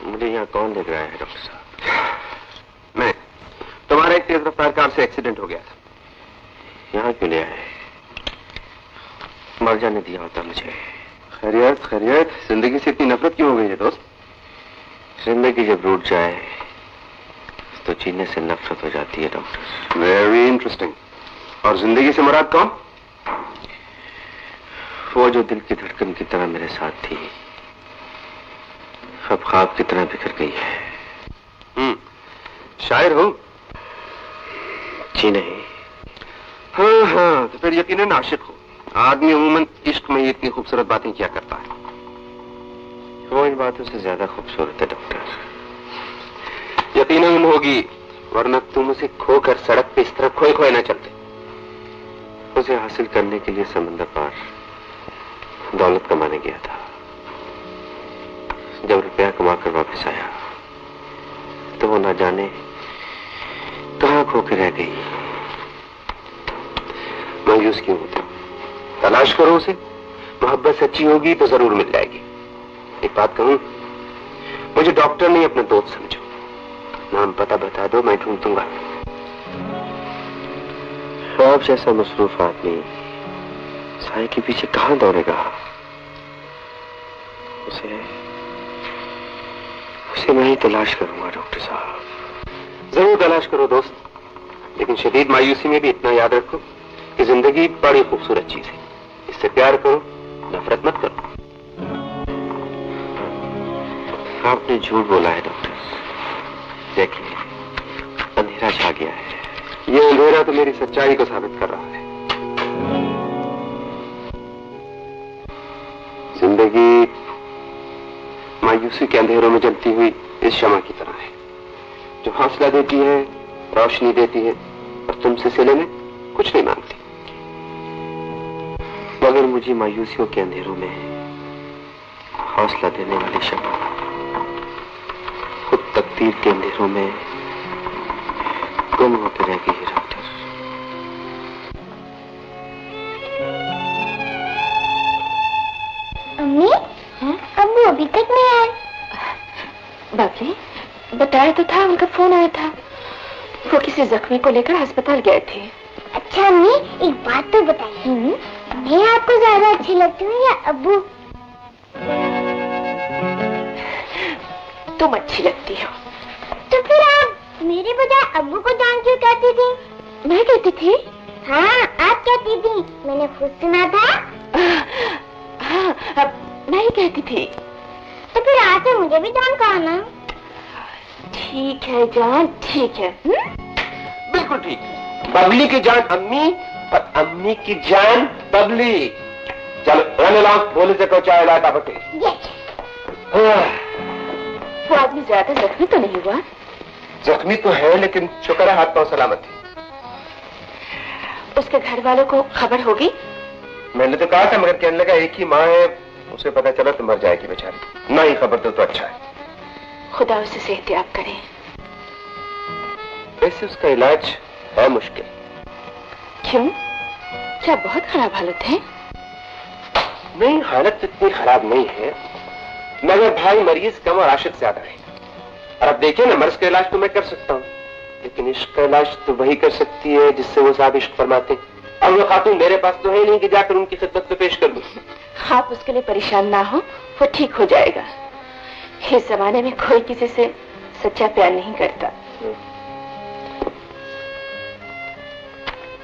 मुझे यहाँ कौन देख रहा है डॉक्टर साहब? मैं। तुम्हारा एक तेज रफ्तार कार से एक्सीडेंट हो गया था। यहाँ क्यों ले आए? मर जाने दिया होता मुझे। खैरियत खैरियत, जिंदगी से इतनी नफरत क्यों हो गई है दोस्त? जिंदगी जब रूठ जाए तो जीने से नफरत हो जाती है डॉक्टर। Very interesting. और जिंदगी से मुराद कौन? वो जो दिल की धड़कन की तरह मेरे साथ थी, अब ख्वाब की तरह बिखर गई है। शायर हो? जी नहीं। हाँ हाँ, तो फिर यकीनन आशिक हो। आदमी अमूमन इश्क में इतनी खूबसूरत बातें क्या करता है? वो इन बातों से ज्यादा खूबसूरत है डॉक्टर। यकीनन होगी, वरना तुम उसे खोकर सड़क पे इस तरह खोए खोए न चलते। उसे हासिल करने के लिए समंदर पार दौलत कमाने गया था। जब रुपया कमा कर वापस आया तो वो ना जाने कहां खो के रह गई। मायूस क्यों होते हो? तलाश करो उसे। मोहब्बत सच्ची होगी तो जरूर मिल जाएगी। एक बात कहूं, मुझे डॉक्टर नहीं अपना दोस्त समझो। नाम पता बता दो, मैं ढूंढ दूंगा। ख्वाब जैसा मसरूफ आदमी साए के पीछे कहां दौड़ेगा? उसे मैं ही तलाश करूंगा डॉक्टर साहब। जरूर तलाश करो दोस्त, लेकिन शदीद मायूसी में भी इतना याद रखो कि जिंदगी बड़ी खूबसूरत चीज है। इससे प्यार करो, नफरत मत करो। आपने झूठ बोला है डॉक्टर। देखिए, अंधेरा छा गया है। ये अंधेरा तो मेरी सच्चाई को साबित कर रहा है। जिंदगी मायूसी के अंधेरों में जलती हुई इस शमा की तरह है, जो हौसला देती है, रोशनी देती है और तुमसे सिले में कुछ नहीं मांगती। मगर मुझे मायूसियों के अंधेरों में हौसला देने वाली शमा खुद तकदीर के अंधेरों में गुम होकर रह गई है डॉक्टर। अम्मी, अब्बू अभी तक नहीं आए। बाजी, बताया तो था, उनका फोन आया था। वो किसी जख्मी को लेकर अस्पताल गए थे। अच्छा अम्मी, एक बात तो बताइए, मैं आपको ज्यादा अच्छी लगती हूँ या अब्बू? तुम अच्छी लगती हो। तो फिर आप मेरे बजाय अब्बू को जान क्यों कहती थी? मैं कहती थी? हाँ, आप कहती थी, मैंने खुद सुना था। हाँ, अब मैं ही कहती थी। तो फिर आज से मुझे भी जान कहो ना। ठीक है जान, ठीक है। बिल्कुल ठीक। बबली की जान अम्मी और अम्मी की जान बबली। चलो रन अलॉन्ग, बोले से कहो चाय लाए पापा के। वो आदमी ज्यादा जख्मी तो नहीं हुआ? जख्मी तो है, लेकिन शुक्र है हाथ पांव सलामत है। उसके घर वालों को खबर होगी? मैंने तो कहा था, मगर कहने लगा एक ही माँ है, उसे पता चला तो मर जाएगी बेचारी। ना ही खबर तो अच्छा है। खुदा उसे सेहतयाब करे। वैसे उसका इलाज है मुश्किल। क्यों? क्या बहुत खराब हालत है? नहीं, हालत इतनी खराब नहीं है, मगर भाई मरीज कम और आशिक ज्यादा है। और अब देखिए ना, मर्ज का इलाज तो मैं कर सकता हूँ, लेकिन इश्क का इलाज तो वही कर सकती है जिससे वो साहब इश्क फरमाते। और वो खातून मेरे पास तो है नहीं कि जाकर उनकी खिदमत में पेश कर दूं। आप उसके लिए परेशान ना हो, वो ठीक हो जाएगा। इस जमाने में कोई किसी से सच्चा प्यार नहीं करता।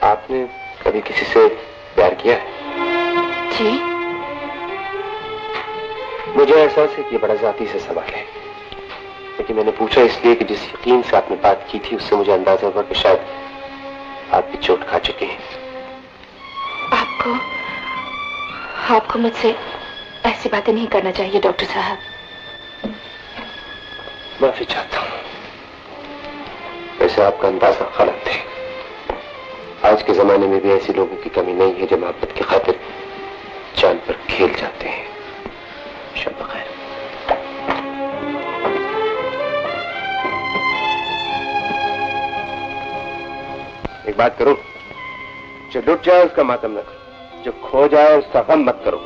आपने कभी किसी से प्यार किया है? जी? मुझे एहसास है कि बड़ा जाती से सवाल है, लेकिन मैंने पूछा इसलिए कि जिस यकीन से आपने बात की थी उससे मुझे अंदाजा हुआ कि शायद आप भी चोट खा चुके हैं। आपको मुझसे ऐसी बातें नहीं करना चाहिए डॉक्टर साहब। माफी चाहता हूँ। वैसे आपका अंदाजा गलत है। आज के जमाने में भी ऐसे लोगों की कमी नहीं है जो मोहब्बत की खातिर जान पर खेल जाते हैं। शब बखैर। एक बात करो, जो लुट जाए उसका मातम न करो, जो खो जाए उसका गम मत करो।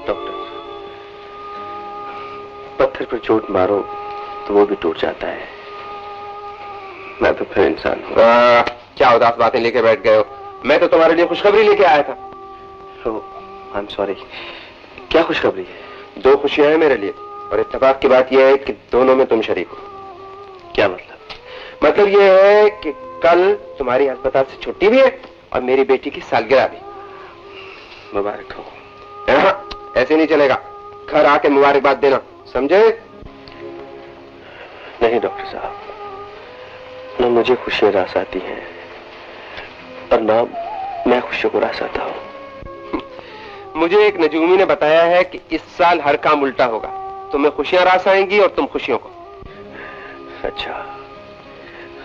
डॉक्टर, पत्थर पर चोट मारो तो वो भी टूट जाता है। मैं तो फिर इंसान हूँ। क्या उदास बातें लेके बैठ गए हो? मैं तो तुम्हारे लिए खुशखबरी लेके आया था। I am sorry. क्या खुशखबरी है? 2 खुशियां हैं मेरे लिए, और इत्तेफाक की बात यह है कि दोनों में तुम शरीक हो। क्या मतलब? मतलब यह है कि कल तुम्हारी अस्पताल से छुट्टी भी है और मेरी बेटी की सालगिरह भी। मुबारक हो। ऐसे नहीं चलेगा, घर आके मुबारकबाद देना, समझे? नहीं डॉक्टर साहब, न मुझे खुशियां रास आती हैं और ना मैं खुशियों को रास आता हूँ। मुझे एक नजूमी ने बताया है कि इस साल हर काम उल्टा होगा। तुम्हें खुशियां रास आएंगी और तुम खुशियों को। अच्छा,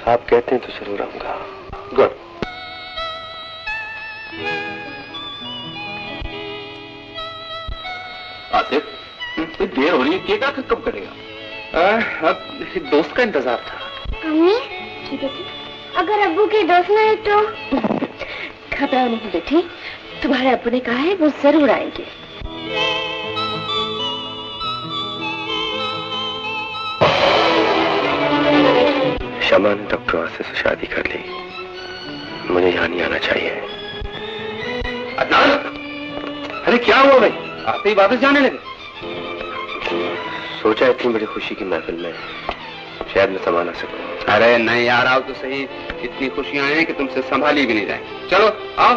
आप कहते हैं तो जरूर आऊंगा। गुड। आसिफ, कोई देर हो रही है, केक आखिर कब कटेगा? अब मेरे दोस्त का इंतजार था। अम्मी, अगर अब्बू के दोस्त ना है तो? घबराओ नहीं बेटी, तुम्हारे अब्बू ने कहा है वो जरूर आएंगे। शमा ने डॉक्टर आसिफ से शादी कर ली। मुझे यहाँ नहीं आना चाहिए। अदनान, अरे क्या हुआ भाई? आते ही वापस जाने लगे? सोचा इतनी बड़ी खुशी की महफिल में शायद मैं संभाल ना सकूं। अरे नहीं यार, आओ तो सही। इतनी खुशियां हैं कि तुमसे संभाली भी नहीं जाए। चलो आओ।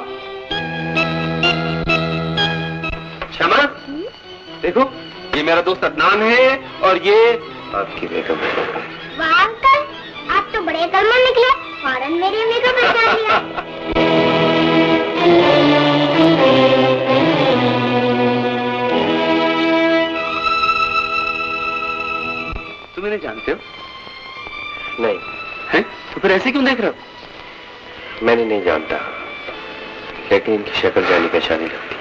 शमा, देखो ये मेरा दोस्त अदनान है और ये आपकी बेगम है। वाह अंकल, आप तो बड़े अकलमंद निकले, फौरन मेरी अम्मी को पहचान लिया। तुम इन्हें जानते हो? नहीं। हैं? तो फिर ऐसे क्यों देख रहे हो? मैंने नहीं जानता, लेकिन इनकी शक्ल जानी पहचानी लगती।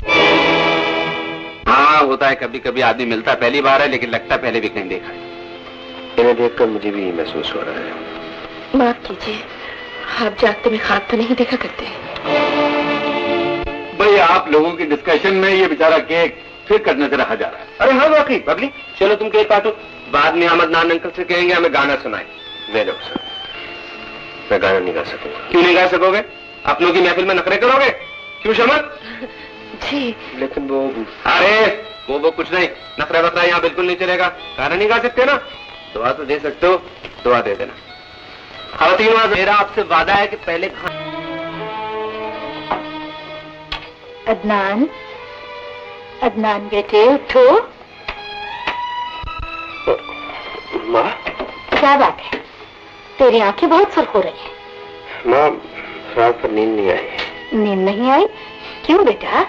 हाँ, होता है कभी कभी, आदमी मिलता पहली बार है लेकिन लगता पहले भी कहीं देखा है। इन्हें देखकर मुझे भी महसूस हो रहा है। माफ कीजिए, आप जागते में ख्वाब तो नहीं देखा करते? भाई आप लोगों की डिस्कशन में ये बेचारा केक फिर करने से रहा जा रहा है। अरे हाँ वाकई बबली, चलो तुम केक काटो, बाद में अहमद नान अंकल से कहेंगे हमें गाना सुनाए। नहीं डॉक्टर साहब, मैं गाना नहीं गा सकूंगा। क्यों नहीं गा सकोगे? अपनों की महफिल में नखरे करोगे? क्यों शमत? जी लेकिन वो अरे वो कुछ नहीं, नखरा वखरा यहाँ बिल्कुल नहीं चलेगा। खाना नहीं खा सकते ना, दुआ तो दे सकते हो, दुआ दे देना। खातिन, मेरा आपसे वादा है कि पहले अदनान, अदनान बेटे उठो। माँ, क्या बात है, तेरी आंखें बहुत सुर्ख हो रही हैं। माँ, रात पर नींद नहीं आई। नींद नहीं आई? क्यों बेटा?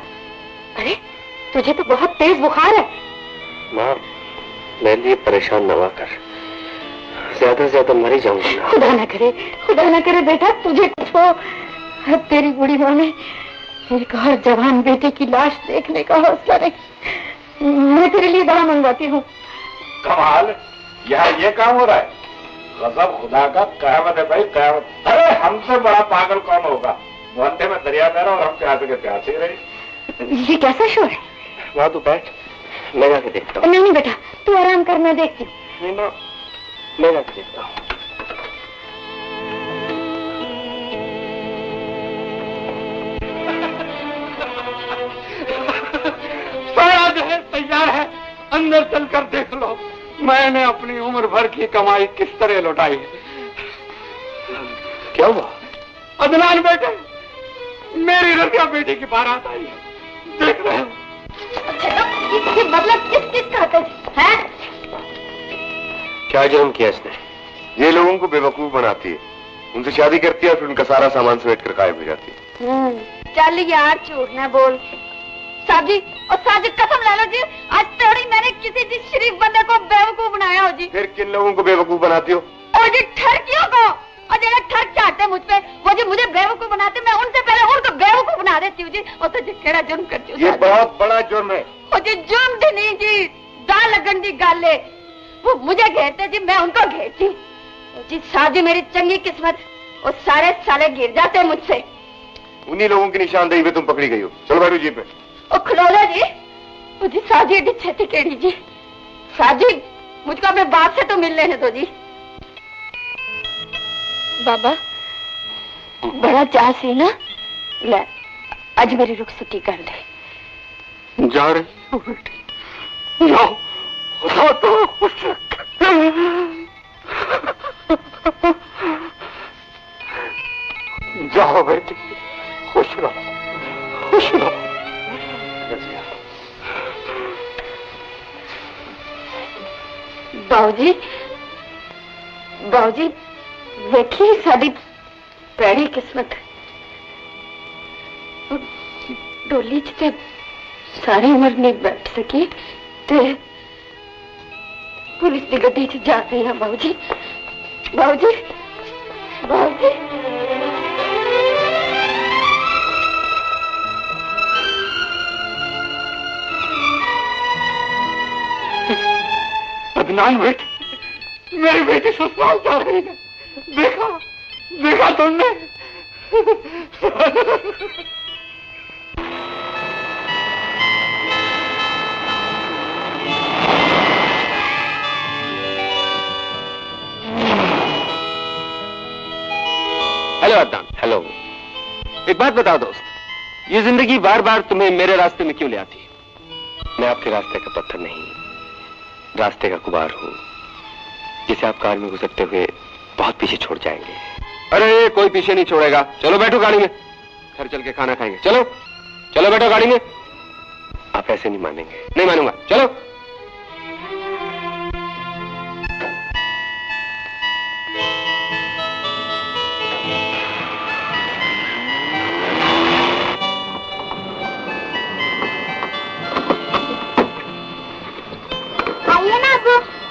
अरे तुझे तो बहुत तेज बुखार है। माँ, मेरे लिए परेशान न हुआ कर, ज्यादा से ज्यादा मर ही जाऊंगा ना। खुदा ना करे बेटा तुझे कुछ हो। तेरी बूढ़ी माँ ने एक और जवान बेटे की लाश देखने का हौसला नहीं। मैं तेरे लिए दवा मंगवाती हूँ। कमाल, यहाँ ये काम हो रहा है? गजब खुदा का, कयामत है भाई, कयामत। अरे हमसे बड़ा पागल कौन होगा? मोहल्ले में दरिया बह रहा और हम प्यासे के प्यासे रहे। ये कैसा शोर है? माँ तू बैठ, मैं जाके देखता हूँ। नहीं बेटा, तू आराम कर, मैं देखती हूँ। नहीं माँ, मैं जाके देखता हूँ। सारा जहर तैयार है, अंदर चलकर देख लो। मैंने अपनी उम्र भर की कमाई किस तरह लौटाई है। क्या हुआ? अदनान बेटे, मेरी रतिया बेटी की बारात आई है, देख रहे हो? ये मतलब किस का है? क्या जुर्म किया इसने? ये लोगों को बेवकूफ बनाती है, उनसे शादी करती है और फिर उनका सारा सामान समेट कर गायब हो जाती है। चल यार झूठ ना बोल। साहब जी, और साहब जी कसम ले लो जी, आज थोड़ी मैंने किसी जी शरीफ बंदे को बेवकूफ बनाया हो जी। फिर किन लोगों को बेवकूफ बनाती हो? और जी ठरकियों को, और जरा ठग चाहते मुझ पे, वो जी मुझे बेवकूफ बनाते, मैं उनसे पहले उनको बेवकूफ बना देती हूँ जी। और तो जी केड़ा जुर्म करती हूँ। ये बहुत बड़ा जुर्म है। और जी जुर्म जी नहीं जी, दा लगन जी गाले। वो मुझे घेरते जी, मैं उनको घेरती। और जी साहब जी मेरी चंगी किस्मत, और सारे साले गिर जाते मुझसे। उन्हीं लोगों की निशानदेही पे तुम पकड़ी गई हो। चलो बैठो जीप पे। ओ खलोला जी, ओ जी साहब जी एडी छेती केड़ी जी। साहब जी मुझको अपने बाप से तो मिल लेने दो जी। बाबा बड़ा चाह सी ना, ले आज मेरी रुखसती कर दे। जा रही हो बेटी, जाओ, खुदा तो खुश रखे। जाओ बेटी, खुश रहो, खुश रहो। बाबूजी, बाबूजी देखिए साड़ी पैड़ी किस्मत डोली च सारी उम्र नहीं बैठ सकी ते पुलिस की गड्डी च जा रही है। बाबूजी, बाबूजी, बाबूजी। अदनान बेटी, मेरी बेटी ससुराल जा रही है। देखा, देखा तुमने? हेलो अदनान। हेलो। एक बात बताओ दोस्त, ये जिंदगी बार बार तुम्हें मेरे रास्ते में क्यों ले आती है? मैं आपके रास्ते का पत्थर नहीं, रास्ते का गुबार हूँ, जिसे आप कार में गुजरते हुए बहुत पीछे छोड़ जाएंगे। अरे कोई पीछे नहीं छोड़ेगा। चलो बैठो गाड़ी में, घर चल के खाना खाएंगे। चलो चलो बैठो गाड़ी में। आप ऐसे नहीं मानेंगे। नहीं मानूंगा, चलो।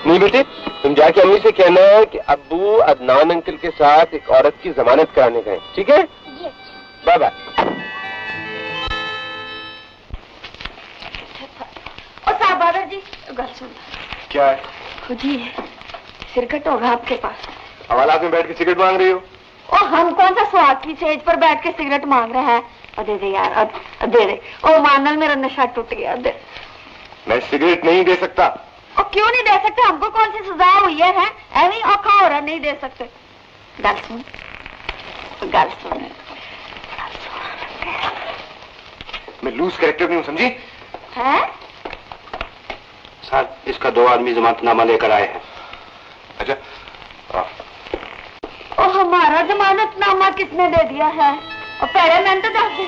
नहीं बेटे, तुम जाके अम्मी से कहना है कि अब्बू अदनान अंकल के साथ एक औरत की जमानत कराने गए, ठीक है? Bye bye. और साहब बादल जी गल सुन। क्या है? जी सिरकट होगा आपके पास। हवालात में बैठ के सिगरेट मांग रही हो? और हम कौन सा स्वाद की सेज पर बैठ के सिगरेट मांग रहे हैं? दे दे यार, अब दे दे। ओ मानल मेरा नशा टूट गया, दे। मैं सिगरेट नहीं दे सकता। और क्यों नहीं दे सकते? हमको कौन सी सजा हुई है? ऐਵੇਂ औखा हो रहा, नहीं दे सकते। गल सुन, गल सुन, गल सुन। मैं लूज कैरेक्टर नहीं हूँ, समझी? है? साहब, इसका 2 आदमी जमानतनामा लेकर आए हैं। अच्छा, और हमारा जमानतनामा किसने दे दिया है? और पहले मैंने तो दस दी।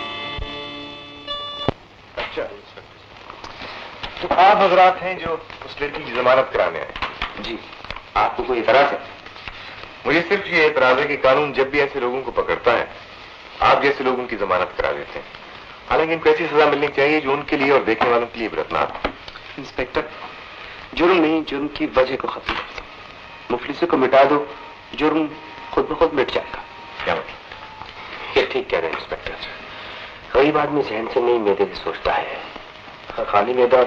अच्छा, तो आप हजरात हैं जो उस लड़की की जमानत कराने आए? जी। आपको कोई इतराज है? मुझे सिर्फ ये इतराज है कि कानून जब भी ऐसे लोगों को पकड़ता है, आप जैसे लोगों की जमानत करा देते हैं। हालांकि इनको ऐसी सजा मिलनी चाहिए जो उनके लिए और देखने वालों के लिए इबरतनाक। इंस्पेक्टर, जुर्म नहीं, जुर्म की वजह को खत्म कर दो। मुफलिसों को मिटा दो, जुर्म खुद ब खुद मिट जाएगा। क्या मतलब? ये ठीक कह रहे हैं इंस्पेक्टर। गरीब आदमी जहन से नहीं, मैदे से सोचता है। खाली मैदा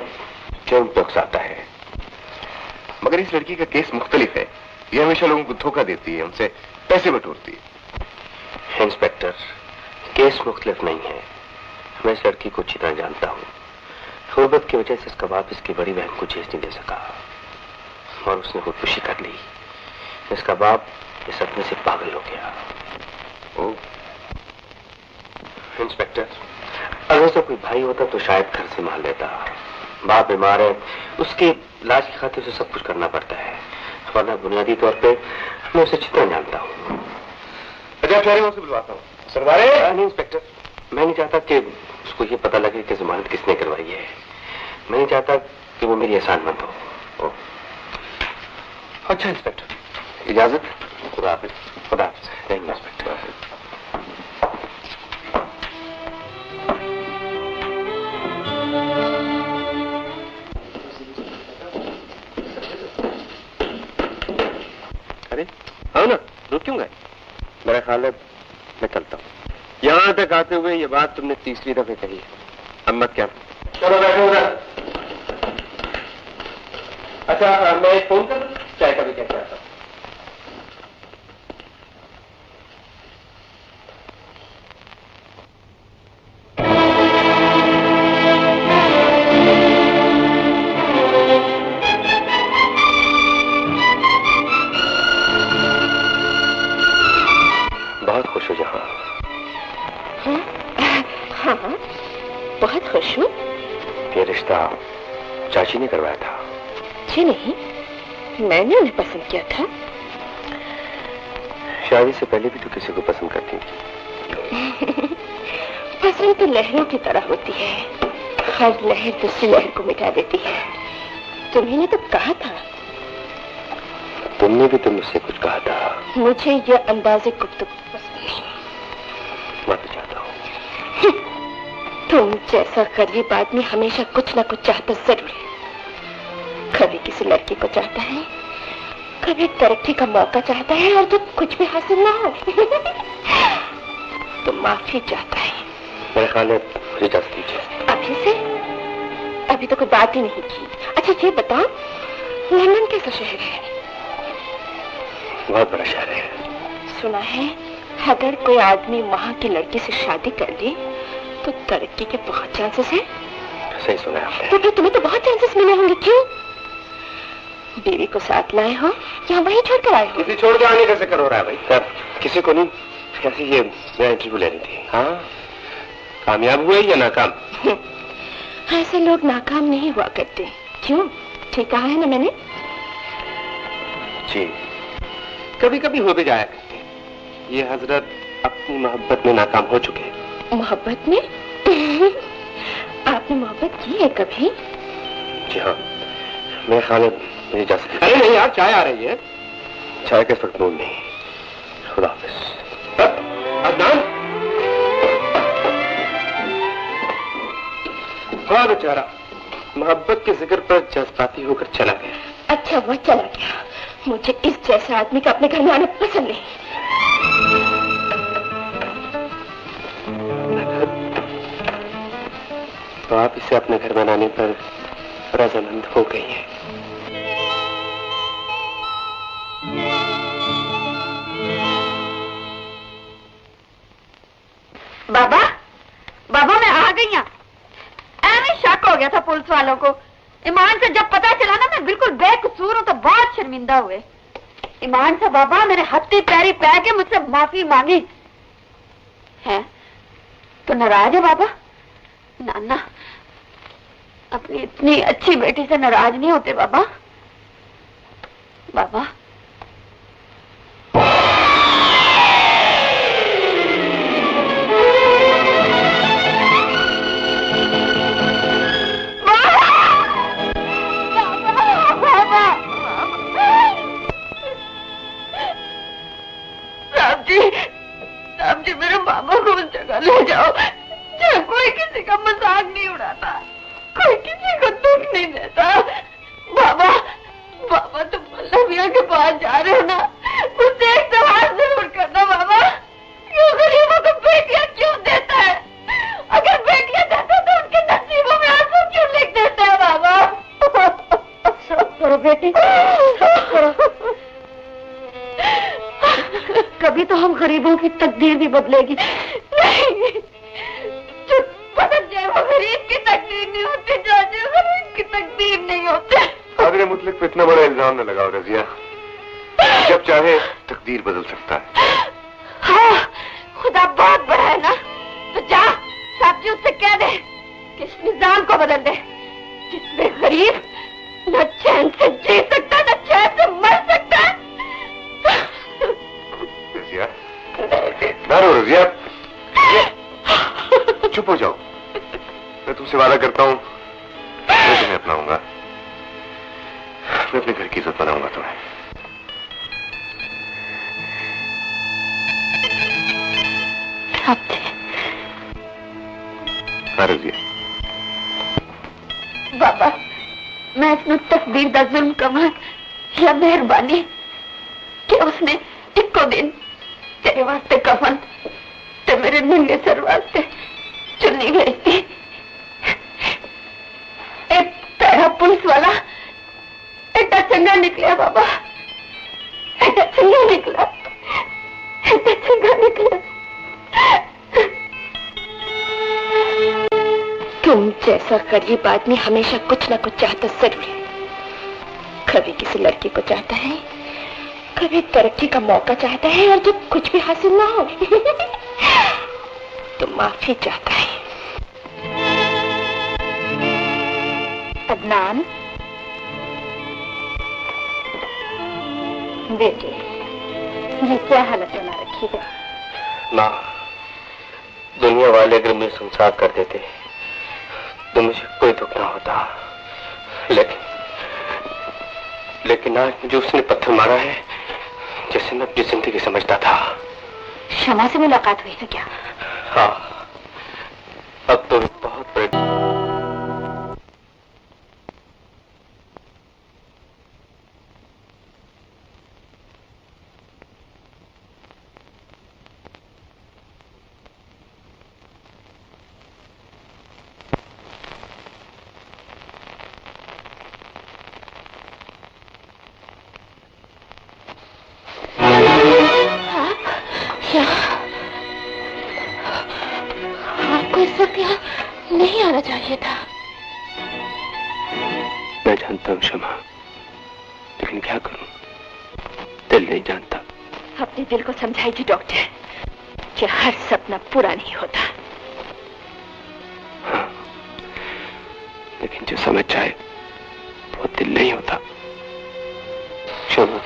जुर्म पे उकसाता है। मगर इस लड़की का केस मुख्तलिफ है। ये हमेशा लोगों को धोखा देती है, उनसे पैसे बटोरती है। इंस्पेक्टर, केस मुख्तलिफ नहीं है। मैं इस लड़की को अच्छी तरह जानता हूँ। गुर्बत की वजह से इसका बाप इसकी बड़ी बहन को जेल नहीं दे सका और उसने खुदकुशी कर ली। इसका बाप इस सदमे से पागल हो गया। ओ इंस्पेक्टर, अगर उसका कोई भाई होता तो शायद घर से मार लेता। बाप बीमार है, उसके इलाज की खातिर उसे सब कुछ करना पड़ता है, वरना बुनियादी तौर पे मैं उसे अच्छी तरह जानता हूँ। अच्छा, ठहरे, मैं उसे बुलवाता हूँ। सरदारे? नहीं इंस्पेक्टर, मैं नहीं चाहता कि उसको ये पता लगे कि जमानत किसने करवाई है। मैं नहीं चाहता कि वो मेरी एहसानमंद हो। अच्छा इंस्पेक्टर, इजाजत। खुदा हाफिज। खुदा हाफिज। Thank you inspector. अरे हाँ ना, रुक क्यों गए? मेरा ख्याल है मैं चलता हूँ। यहाँ तक आते हुए ये बात तुमने तीसरी दफे कही है। अब मत क्या। चलो बैठो उधर। अच्छा, मैं फोन कर दूं? चाय का भी कहते आता हूँ। बहुत खुश हो जहाँ। हाँ, बहुत खुश हूँ। ये रिश्ता चाची ने करवाया था? जी नहीं, मैंने उन्हें पसंद किया था। शादी से पहले भी तो किसी को पसंद करती थी। पसंद तो लहरों की तरह होती है, हर लहर दूसरी लहर को मिटा देती है। तुम्ही तो कहा था। तुमने भी तो मुझसे कुछ कहा था। मुझे ये अंदाजे गुफ्तगू पसंद नहीं। मैं तो चाहता हूँ। तुम जैसा गरीब आदमी हमेशा कुछ ना कुछ चाहता जरूर है। कभी किसी लड़की को चाहता है, कभी तरक्की का मौका चाहता है, और जब कुछ भी हासिल ना हो तो माफी चाहता है। मेरा ख्याल है मुझे इजाजत दीजिए। अभी से? अभी तो कोई बात ही नहीं की। अच्छा ये बताओ, लंदन कैसा शहर है? बहुत बड़ा शहर है। सुना है अगर कोई आदमी वहाँ की लड़की से शादी कर ले तो तरक्की के बहुत चांसेस हैं। सही सुना है आपने। तो फिर तुम्हें तो बहुत चांसेस मिले होंगे। क्यों? बीवी को साथ लाए हो या वहीं छोड़ कर आए हो? किसी छोड़ के आने का जिक्र हो रहा है भाई। तब किसी को नहीं, कैसे ये मैं इंटरव्यू लेनी थी। हाँ, कामयाब हुए या नाकाम? ऐसे लोग नाकाम नहीं हुआ करते। क्यों? ठीक कहा है ना मैंने? जी, कभी कभी हो भी जाया करते। ये हजरत अपनी मोहब्बत में नाकाम हो चुके हैं। मोहब्बत में? आपने मोहब्बत की है कभी? जी हाँ, मेरे ख्याल में मुझे इजाजत। अरे नहीं यार, चाय आ रही है। चाय का वक्त मूड नहीं। खुदा हाफिज। अदनान, हाँ बेचारा मोहब्बत के जिक्र पर जज्बाती होकर चला गया। अच्छा, वह चला गया। मुझे इस जैसे आदमी का अपने घर में आना पसंद नहीं। तो आप इसे अपने घर बनाने पर रजामंद हो गई हैं। बाबा, बाबा मैं आ गई हूँ। ऐਵੇਂ शक हो गया था पुलिस वालों को। ईमान से जब पता चला ना मैं बिल्कुल बेकसूर हूँ तो बहुत शर्मिंदा हुए। ईमान से बाबा मेरे हत्थी पैरी पै के मुझसे माफी मांगी है। तो नाराज है बाबा? नाना अपनी इतनी अच्छी बेटी से नाराज नहीं होते बाबा? बाबा राम जी मेरे बाबा को उस जगह ले जाओ जहाँ कोई किसी का मजाक नहीं उड़ाता, कोई किसी को दुख नहीं देता। बाबा बाबा तुम अल्लाह मियां के पास जा रहे हो ना, उससे एक सवाल जरूर करना बाबा, क्यों गरीबों को बेटियां क्यों देता है? अगर बेटियां देता तो उनके नसीबों में आंसू क्यों लिख देता है? बाबा सब करो बेटी, सब करो। कभी तो हम गरीबों की तकदीर भी बदलेगी। नहीं, जो बदल जाए वो गरीब की तकदीर नहीं होती, जो गरीब की तकदीर नहीं होती। कादरे मुतलिक पे इतना बड़ा इल्जाम न लगाओ रजिया, जब चाहे तकदीर बदल सकता है। हाँ, खुदा बहुत बड़ा है ना, तो जा साथी उससे कह दे कि इस निजाम को बदल दे जिसमें गरीब न चैन से जी सकता न चैन से मर सकता है। रजिया, ना रो रजिया, चुप हो जाओ। मैं तुमसे वादा करता हूँ मैं तुम्हें अपनाऊंगा, मैं अपने घर की इज्जत बनाऊंगा तुम्हें। हाँ रजिया। बाबा मैं इसमें तकदीर दा जुल्म कमा या मेहरबानी कि उसने इको दिन तेरे वास्ते कफन ते मेरे नंगे सर वास्ते चुन्नी भेजती। एक तेरा पुलिस वाला एटा चंगा निकला बाबा, एटा चंगा निकला, एटा चंगा निकला। तुम जैसा गरीब आदमी हमेशा कुछ ना कुछ चाहता जरूर है। कभी किसी लड़की को चाहता है, कभी तरक्की का मौका चाहता है, और जब कुछ भी हासिल ना हो तो माफी चाहता है। अदनान बेटे, ये क्या हालत बना रखी है? माँ, दुनिया वाले अगर मुझे संसार कर देते तो मुझे कोई दुख ना होता, लेकिन आज मुझे उसने पत्थर मारा है जैसे मैं अपनी जिंदगी समझता था। शमा से मुलाकात हुई है क्या? हाँ, अब तो बहुत बड़े नहीं आना चाहिए था। मैं जानता हूँ शमा, लेकिन क्या करूं, दिल नहीं जानता। अपने दिल को समझाइए डॉक्टर कि हर सपना पूरा नहीं होता। हाँ, लेकिन जो समझ जाए वो दिल नहीं होता। शमा,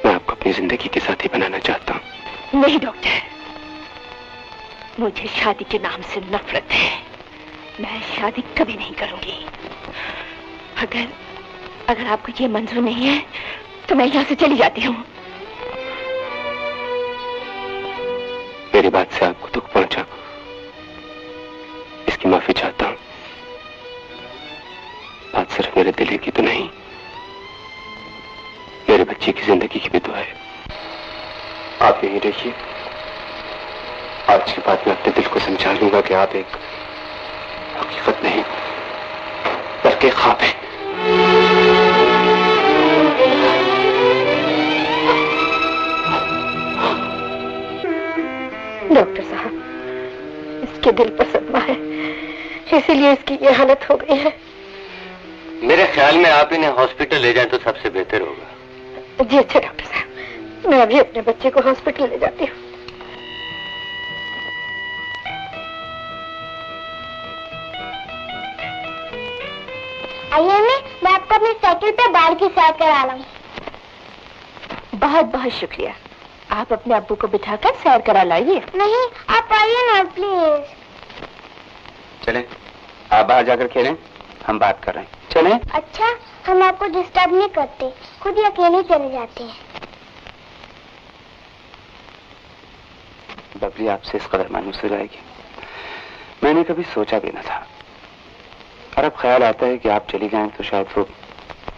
मैं आपको अपनी जिंदगी के साथी बनाना चाहता हूँ। नहीं डॉक्टर, मुझे शादी के नाम से नफरत है। मैं शादी कभी नहीं करूंगी। अगर आपको ये मंजूर नहीं है तो मैं यहाँ से चली जाती हूँ। मेरी बात से आपको दुख पहुंचा, इसकी माफी चाहता हूँ। बात सिर्फ मेरे दिल की तो नहीं, मेरे बच्चे की जिंदगी की भी तो है। आप यहीं रहिए, आज के बाद मैं अपने दिल को समझा लूंगा कि आप एक हकीकत नहीं बल्कि ख्वाब है। डॉक्टर साहब, इसके दिल पर सदमा है, इसीलिए इसकी ये हालत हो गई है। मेरे ख्याल में आप इन्हें हॉस्पिटल ले जाएं तो सबसे बेहतर होगा। जी अच्छा डॉक्टर साहब, मैं अभी अपने बच्चे को हॉस्पिटल ले जाती हूँ। साइकिल पे बाल की सैर करा लाऊं। बहुत बहुत शुक्रिया। आप अपने अब्बू को बिठाकर सैर करा लाइए। नहीं, आप आइए ना प्लीज। चलें, आप बाहर जाकर खेलें, हम बात कर रहे हैं। चलें। अच्छा, हम आपको डिस्टर्ब नहीं करते, खुद ही अकेले चले जाते हैं। बबली आपसे इस कदर मायूस हो जाएगी, मैंने कभी सोचा भी न था। और अब ख्याल आता है कि आप चली जाएं तो शायद वो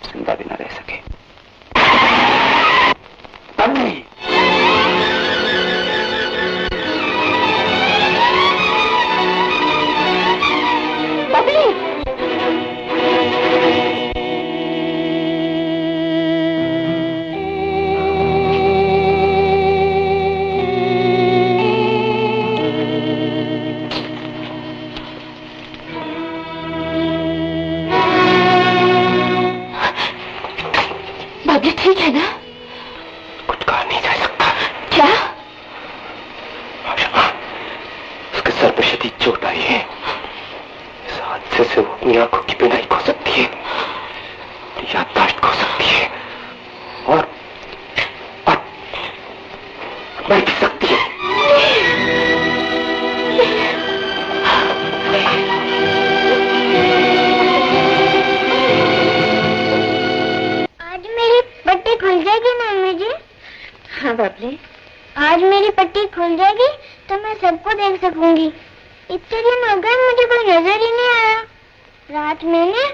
जिंदा भी न रह सके। बबली! ठीक है ना? कुछ कहा नहीं जा सकता। क्या? उसके सर पे शदीद चोट आई है। इस हादसे से वो अपनी आंखों की बिनाई खो सकती है, याददाश्त खो सकती है और मर भी सकती है। पट्टी खुल जाएगी ना अम्मी जी? हाँ बबली, आज मेरी पट्टी खुल जाएगी तो मैं सबको देख सकूंगी। इतने दिन हो गए मुझे कोई नजर ही नहीं आया। रात मैंने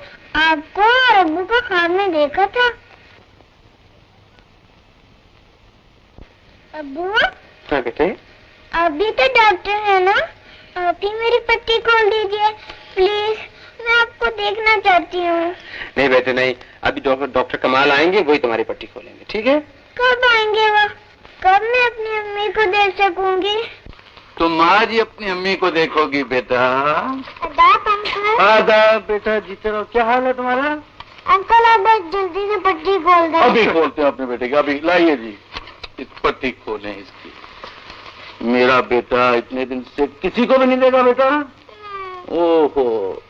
आपको और अब्बू को ख्वाब में देखा था। अब्बू? हाँ बेटे? आप भी तो डॉक्टर है ना, आप ही मेरी पट्टी खोल दीजिए प्लीज, मैं आपको देखना चाहती हूँ। नहीं बेटे नहीं, अभी डॉक्टर कमाल आएंगे, वही तुम्हारी पट्टी खोलेंगे, ठीक है? कब आएंगे वो? कब मैं अपनी अम्मी को देख सकूंगी? तुम आज ही अपनी अम्मी को देखोगी बेटा। आदाब अंकल। आदाब बेटा, जीते रहो। क्या हाल है तुम्हारा? अंकल आप बस जल्दी से पट्टी खोल दो। अभी खोलते हैं अपने बेटे की, अभी लाइए जी, इस पट्टी खोलें इसकी। मेरा बेटा इतने दिन से किसी को भी नहीं देगा बेटा। ओहो,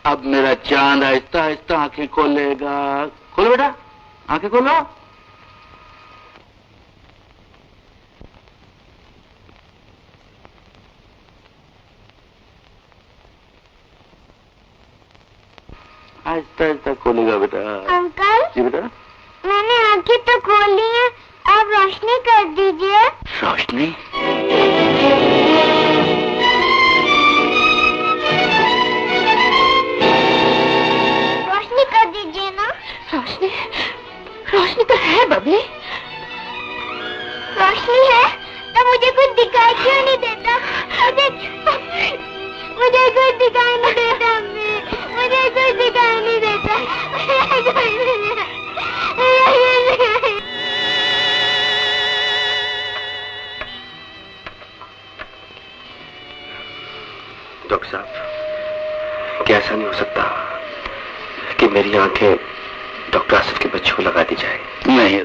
अब मेरा चांद आहिस्ता आहिस्ता आंखें खोलेगा। खोलो बेटा, आंखें खोलो। आहिस्ता आहिस्ता खोलेगा बेटा। अंकल जी बेटा। मैंने आंखें तो खोल ली है, आप रोशनी कर दीजिए। रोशनी? रोशनी कर दीजिए ना। रोशनी? रोशनी तो है बबली। रोशनी है तो मुझे कुछ दिखाई क्यों नहीं देता? मुझे कुछ दिखाई नहीं देता अम्मी, मुझे कुछ दिखाई नहीं देता। डॉक्टर साहब, क्या ऐसा नहीं हो सकता कि मेरी आंखें डॉक्टर आसिफ के बच्चों को लगा दी जाए? नहीं,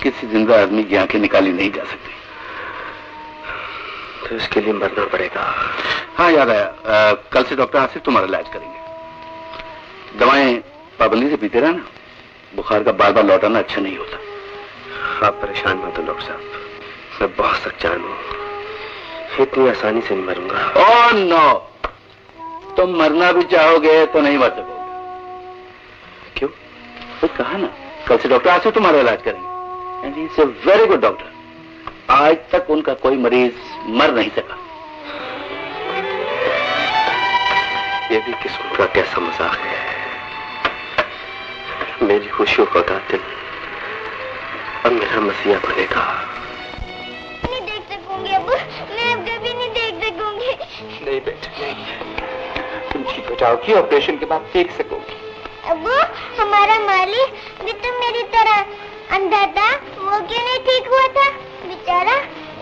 किसी जिंदा आदमी की आंखें निकाली नहीं जा सकती। तो इसके लिए मरना पड़ेगा। हाँ याद आया, कल से डॉक्टर आसिफ तुम्हारा इलाज करेंगे। दवाएं पाबंदी से पीते रहना, बुखार का बार बार लौटाना अच्छा नहीं होता। आप परेशान मत हो डॉक्टर साहब, मैं बहुत सच्चान हूँ, इतनी आसानी से नहीं मरूंगा। ओह नो, तुम मरना भी चाहोगे तो नहीं मर सकोगे। क्यों? तो कहा ना, कल से डॉक्टर आसिफ तुम्हारा इलाज करेंगे। And he is a very good doctor. आज तक उनका कोई मरीज मर नहीं सका। ये भी किस्मत का कैसा मजाक है। मेरी खुशियों का कातिल अब मेरा मसीहा बनेगा। नहीं देख सकूंगी अब, मैं अब कभी नहीं देख सकूंगी। नहीं बेटे नहीं, तुम ठीक हो जाओगी, ऑपरेशन के बाद देख सकोगी। अब्बू, हमारा माली भी तो मेरी तरह अंधा था, वो क्यों नहीं ठीक हुआ था? बेचारा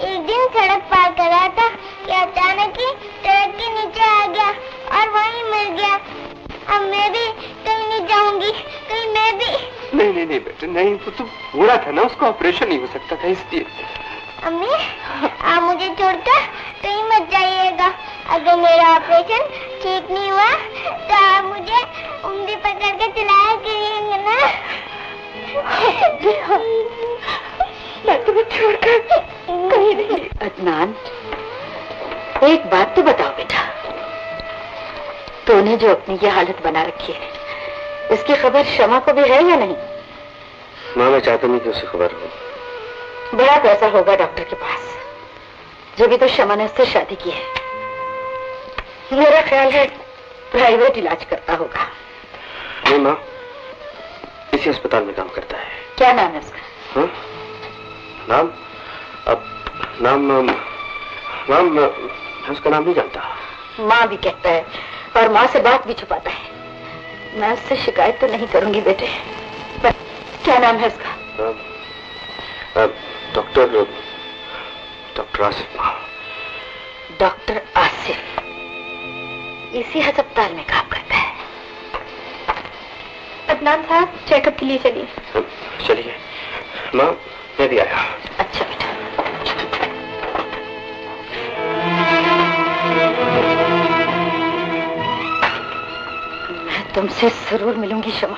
एक दिन सड़क पार कर रहा था कि अचानक ही सड़क के नीचे आ गया और वहीं मर गया। अब मैं भी कहीं नहीं जाऊंगी, कहीं मैं भी। नहीं नहीं नहीं बेटे नहीं, वो तो बूढ़ा था ना, उसका ऑपरेशन नहीं हो सकता था, इसलिए। अम्मी आप मुझे छोड़कर कहीं मत जाइएगा। अगर मेरा ऑपरेशन ठीक नहीं हुआ तो आप मुझे उंगली पकड़ के चलाया करिएगा ना। मैं तुम्हें छोड़कर कहीं नहीं। अदनान, एक बात तो बताओ बेटा, तूने जो अपनी ये हालत बना रखी है, इसकी खबर शमा को भी है या नहीं? माँ, मैं चाहता नहीं कि उसे खबर हो। बड़ा पैसा होगा डॉक्टर के पास, जब भी तो शमा ने उससे शादी की है। मेरा ख्याल है प्राइवेट इलाज करता होगा। नहीं माँ, इसी अस्पताल में काम करता है। क्या नाम है उसका? हाँ? नाम? अब नाम मैं उसका नाम नहीं जानता। माँ भी कहता है और माँ से बात भी छुपाता है। मैं उससे शिकायत तो नहीं करूंगी बेटे, पर क्या नाम है उसका? डॉक्टर आसिफ। डॉक्टर आसिफ इसी अस्पताल में काम करता है। अदनान साहब, चेकअप के लिए चलिए। चलिए माँ, मैं भी आया। अच्छा बेटा। मैं तुमसे जरूर मिलूंगी शमा,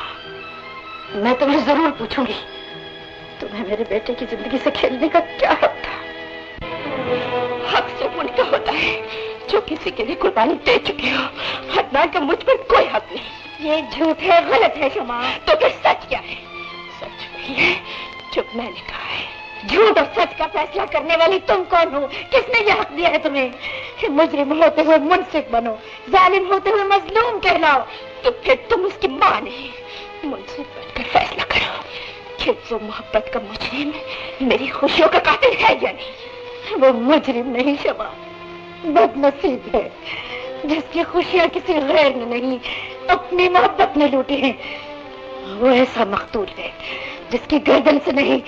मैं तुम्हें जरूर पूछूंगी तुम्हें मेरे बेटे की जिंदगी से खेलने का क्या हक था। हक सिर्फ उनका होता है जो किसी के लिए कुर्बानी दे चुके हो। अदनान का मुझ पर कोई हक नहीं। ये झूठ है, गलत है शमा। तो फिर सच क्या है? सच वही है जो मैंने कहा है। झूठ और सच का फैसला करने वाली तुम कौन हो? किसने यह हक दिया है तुम्हें? मुजरिम होते हुए मुनसिफ बनो, जालिम होते हुए मजलूम कहलाओ, तो फिर तुम उसकी मां नहीं मुनसिफ बनकर फैसला करो कि वो मोहब्बत का मुजरिम मेरी खुशियों का कातिल है या नहीं। वो मुजरिम नहीं शमा, बदनसीब है जिसकी खुशियां किसी गैर ने नहीं, अपनी मोहब्बत ने लूटी है। वो ऐसा मकतूल है जिसकी गर्दन से नहीं,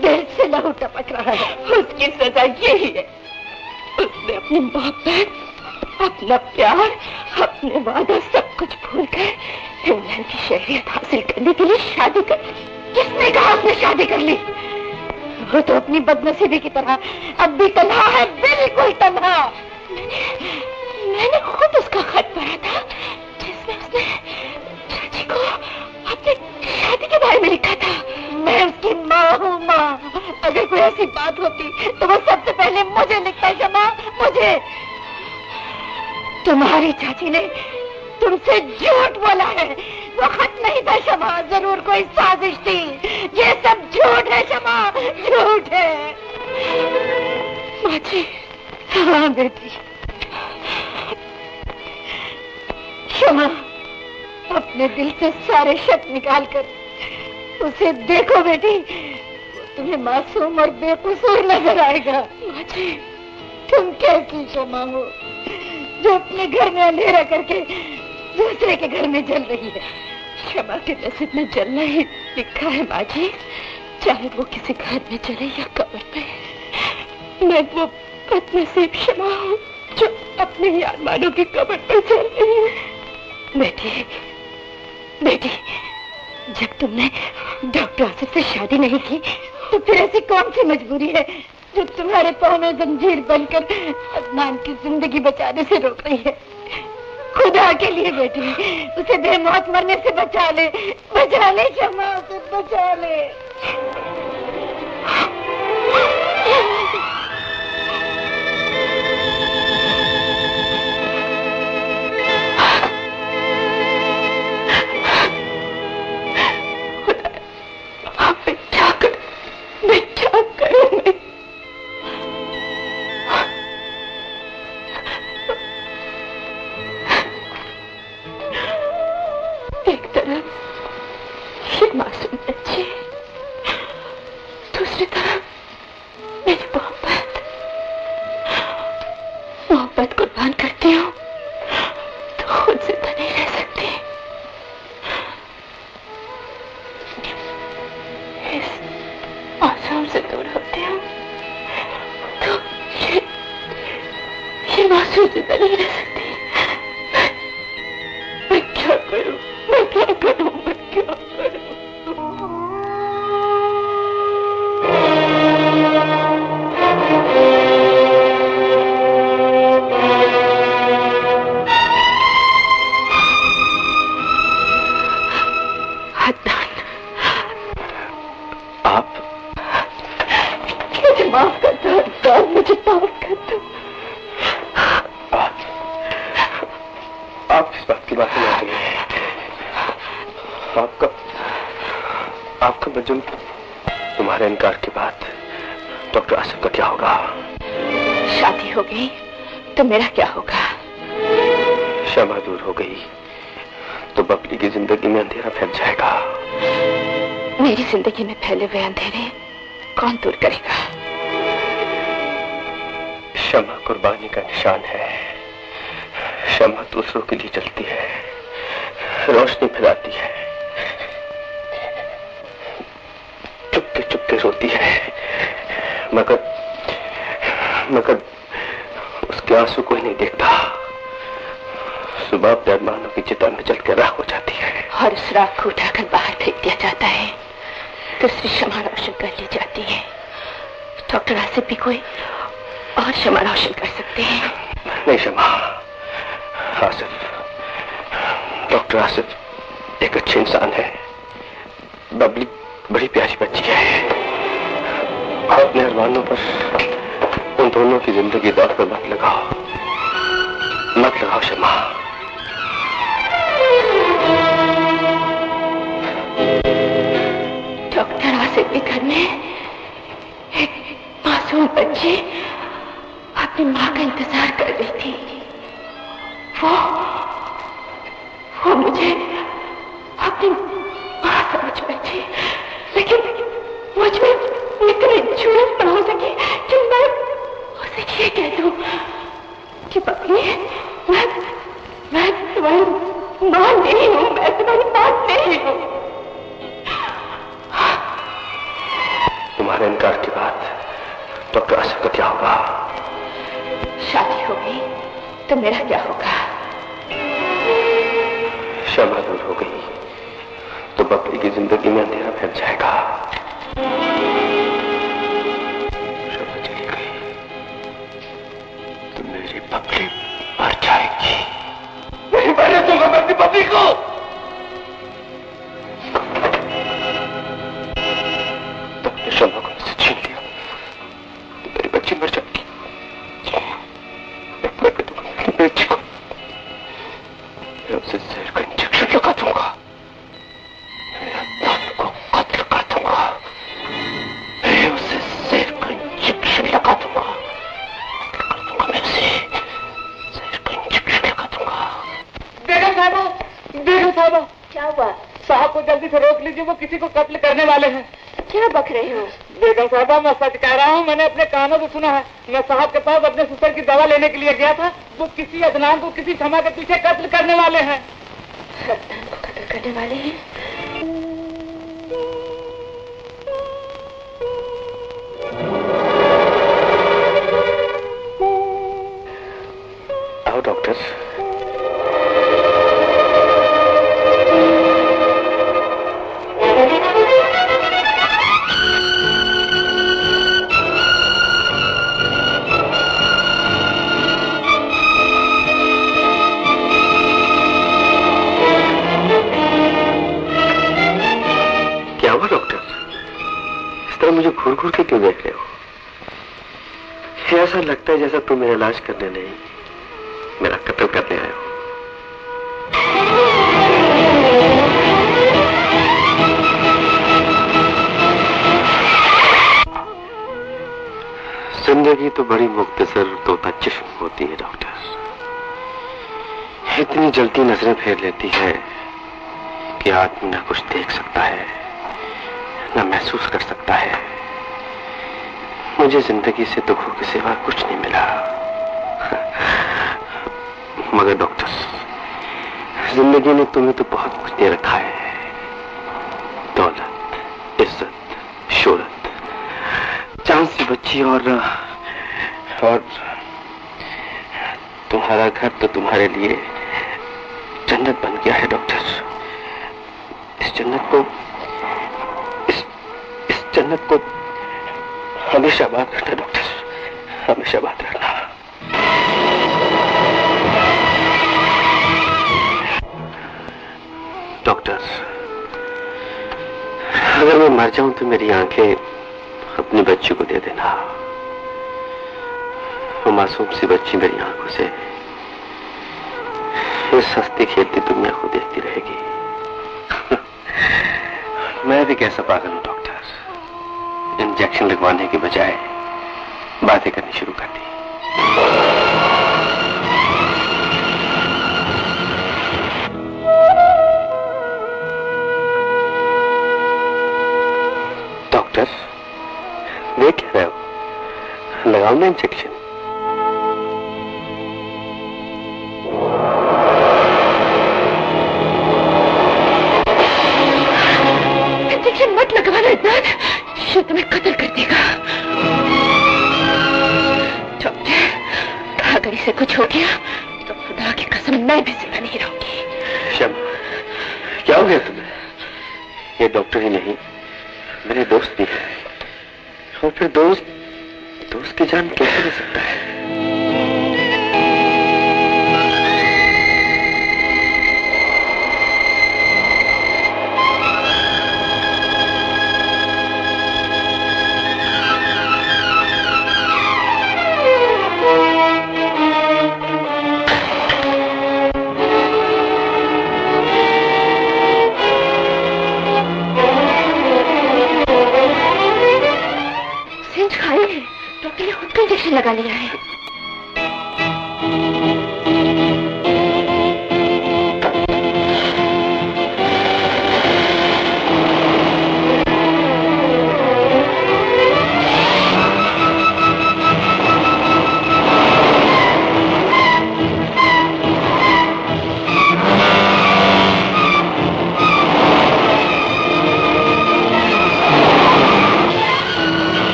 दिल से लहू टपक रहा है। उसकी सजा यही है, उसने अपनी मोहब्बत, अपना प्यार, अपने वादा सब कुछ भूलकर इंग्लैंड की शहरियत हासिल करने के लिए शादी कर ली। किसने कहा उसने शादी कर ली? वो तो अपनी बदनसीबी की तरह अब भी तन्हा है, बिल्कुल तन्हा। मैंने खुद उसका खत पढ़ा था जिसमें उसने चाची को अपनी शादी के बारे में लिखा था। मैं उसकी माँ हूँ माँ। अगर कोई ऐसी बात होती तो वो सबसे पहले मुझे लिखता है शमा, मुझे। तुम्हारी चाची ने तुमसे झूठ बोला है। वो खत नहीं था शमा, जरूर कोई साजिश थी। ये सब झूठ है शमा, झूठ है। माँ जी। हाँ बेटी। शमा, अपने दिल से सारे शक निकाल कर उसे देखो बेटी, वो तुम्हें मासूम और बेकसूर नजर आएगा। माँ जी, तुम कैसी शमा हो जो अपने घर में अंधेरा करके दूसरे के घर में जल रही है। शमा के नसीब में जलना ही लिखा है माँ जी, चाहे वो किसी घर में जले या कब्र पे। मैं वो बदनसीब शमा हूँ जो अपने ही अरमानों की कब्र पर जल रही है। बेटी, बेटी, जब तुमने डॉक्टर आसिफ से शादी नहीं की तो फिर ऐसी कौन सी मजबूरी है जो तुम्हारे पांव में जंजीर बनकर अदनान की जिंदगी बचाने से रोक रही है? खुदा के लिए बेटी, उसे बेमौत मरने से बचा ले शमा, उसे बचा ले। एक तरफ ये मासूम बच्चे, दूसरी तरफ मेरी मोहब्बत कुर्बान करती हूँ तो खुद जिंदा नहीं रह सकती। इस मासूम से दूर होती हूँ तो ये मासूम जिंदा नहीं रह सकती। मैं क्या करूँ, मैं क्या करूँ? आपकी बातें आ रही है। आपका बजुम, तुम्हारे इनकार के बाद डॉक्टर आसिफ का क्या होगा? शादी हो गई तो मेरा क्या होगा? शमा दूर हो गई तो बबली की जिंदगी में अंधेरा फैल जाएगा। मेरी जिंदगी में फैले हुए अंधेरे कौन दूर करेगा? शमा कुर्बानी का निशान है। शमा दूसरों के लिए जलती है, रोशनी फैलाती है, चुपके चुपके रोती है, मगर उसके आंसू कोई नहीं देखता। सुबह अपने अरमानों की चिता में जलकर राख हो जाती है और उस राख को उठाकर बाहर फेंक दिया जाता है। दूसरी शमा रोशन कर ली जाती है। डॉक्टर आसिफ भी कोई और शमा रोशन कर सकते हैं। नहीं शमा, आसिफ, डॉक्टर आसिफ एक अच्छे इंसान है। बबली बड़ी प्यारी बच्ची है। आप अपने अरमानों पर उन दोनों की जिंदगी दौड़ पर मत लगाओ शमा। डॉक्टर आसिफ के घर में एक मासूम बच्ची अपनी माँ का इंतजार कर रही थी। वो मुझे अपनी माँ समझ बैठी, लेकिन मुझ में इतनी जरूरत न हो सकी कि मैं उसे ये कह दूं कि बबली, मैं तुम्हारी माँ नहीं हूं, मैं तुम्हारी माँ नहीं हूं। तुम्हारे इनकार के बाद डॉक्टर आसिफ का क्या होगा? शादी हो गई तो मेरा क्या होगा? शमा दूर हो गई तो बबली की जिंदगी में अंधेरा फैल जाएगा। शमा चली गई तो मेरी बबली मर जाएगी। नहीं मरने दूंगा मैं अपनी बबली को। तुमने शमा को मुझसे छीन लिया तो मेरी बच्ची मर जाएगी। बच्ची को मैं उसे जहर का इंजेक्शन लगा दूंगा, को कत्ल कर दूंगा, मैं उसे जहर का इंजेक्शन लगा दूंगा, मैं उसे जहर का इंजेक्शन लगा दूंगा। बेगम साहबा, क्या हुआ? साहब को जल्दी से रोक लीजिए, वो किसी को कत्ल करने वाले हैं। क्या बक रहे हो? बेगम साहबा, मैं सच कह रहा हूँ, मैंने अपने कानों से सुना है। मैं साहब के पास अपने ससुर की दवा लेने के लिए गया था। वो किसी अदनान को किसी क्षमा के पीछे कत्ल करने वाले हैं। अदनान को कत्ल करने वाले हैं? आओ डॉक्टर। क्या हुआ डॉक्टर? इस तरह मुझे घूर घूर के क्यों देख रहे हो? ऐसा लगता है जैसा तुम मेरा इलाज करने नहीं, मेरा कत्ल करने आए हो। जिंदगी तो बड़ी मुख्तसर तोता चिश्म होती है डॉक्टर। इतनी जल्दी नजरें फेर लेती है कि आदमी ना कुछ देख सकता है ना महसूस कर सकता है। मुझे जिंदगी से दुखों के सिवा कुछ नहीं मिला। मगर डॉक्टर, जिंदगी ने तुम्हें तो बहुत कुछ दे रखा है। दौलत, इज्जत, शोहरत, चांद सी बच्ची और तुम्हारा घर तो तुम्हारे लिए जन्नत बन गया है डॉक्टर। इस जन्नत को हमेशा बात रखना डॉक्टर, हमेशा बात रखना। डॉक्टर, अगर मैं मर जाऊं तो मेरी आंखें अपनी बच्ची को दे देना। वो मासूम सी बच्ची मेरी आंखों से इस सस्ती खेलती दुनिया को देखती रहेगी। मैं भी कैसा पागल हूं डॉक्टर, इंजेक्शन लगवाने के बजाय बातें करनी शुरू कर दी। डॉक्टर देख क्या रहे हो, लगाओ ना इंजेक्शन। इंजेक्शन मत लगवाना इदनान, ये तुम्हें कत्ल कर देगा। डॉक्टर अगर इसे कुछ हो गया तो खुदा की कसम मैं भी जिंदा नहीं रहूंगी। शम्मा, क्या हो गया तुम्हें? ये डॉक्टर ही नहीं मेरे दोस्त भी है, और फिर दोस्त की जान कैसे ले सकता है? लगा लिया है।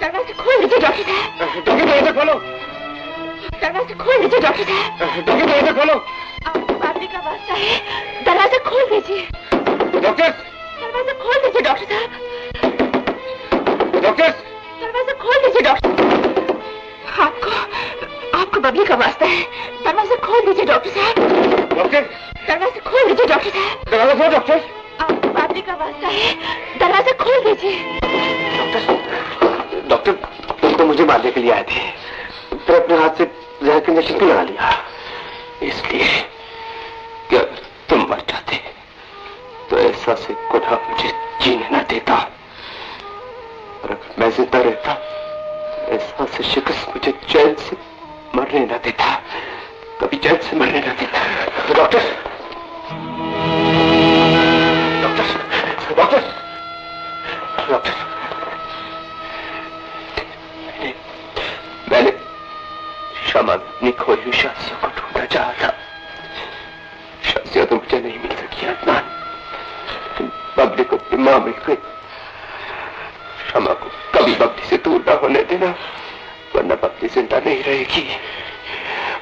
दरवाजा खोल दीजिए डॉक्टर साहब। दरवाजा खोलो। दरवाजा खोल दीजिए डॉक्टर साहब। दरवाजा खोलो। आपको बाबरी का वास्ता है, दरवाजा खोल दीजिए। डॉक्टर दरवाजा खोल दीजिए डॉक्टर साहब। डॉक्टर दरवाजा खोल दीजिए डॉक्टर। आपको बबली का वास्ता है, दरवाजा खोल दीजिए डॉक्टर साहब। डॉक्टर दरवाजा खोल दीजिए डॉक्टर साहब। दरवाजा खोलो डॉक्टर। आपको बाबरी का वास्ता है, दरवाजा खोल दीजिए। डॉक्टर तुम तो मुझे मारने के लिए आए थे, फिर अपने हाथ से जहर का इंजेक्शन क्यों लगा लिया? इसलिए कि अगर तुम मर जाते तो ऐसा से गुनाह मुझे जीने न देता, और अगर मैं जिंदा रहता ऐसा से शिकस्त मुझे चैन से मरने न देता, कभी चैन से मरने न देता। तो डॉक्टर डॉक्टर डॉक्टर डॉक्टर मैंने शमा में अपनी खोई हुई शादियों को ढूंढना चाहा था। शादियां तो मुझे नहीं मिल सकी अदनान, लेकिन बबली को अपनी मां मिल गई। शमा को कभी बबली से दूर न होने देना, वरना बबली जिंदा नहीं रहेगी।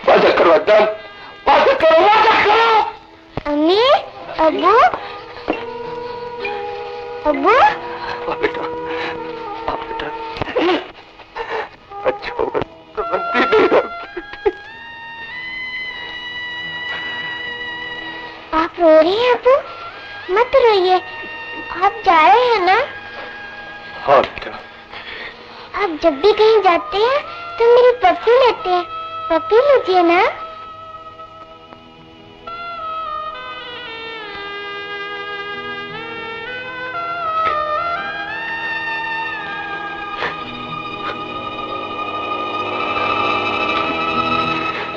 वादा करो अदनान, वादा करो, वादा करो। अम्मी, अब्बू, अब्बू। बेटा अच्छा होगा तो बनती नहीं रहती। आप रो रही हैं अब्बू? मत रोइए, आप जा रहे हैं ना? हाँ बेटा। आप जब भी कहीं जाते हैं तो मेरी पप्पी लेते हैं, पप्पी लीजिए ना।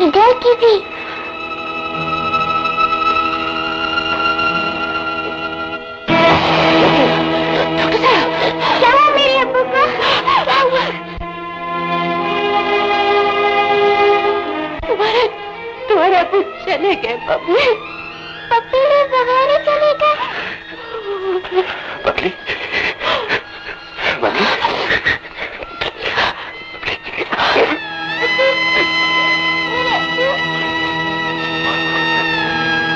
इधर की भी। डॉक्टर साहब, क्या हुआ मेरे अब्बू को? तुम्हारा अब्बू चले गए बबली। पप्पी ने बगैर चले गए। बबली, बबली,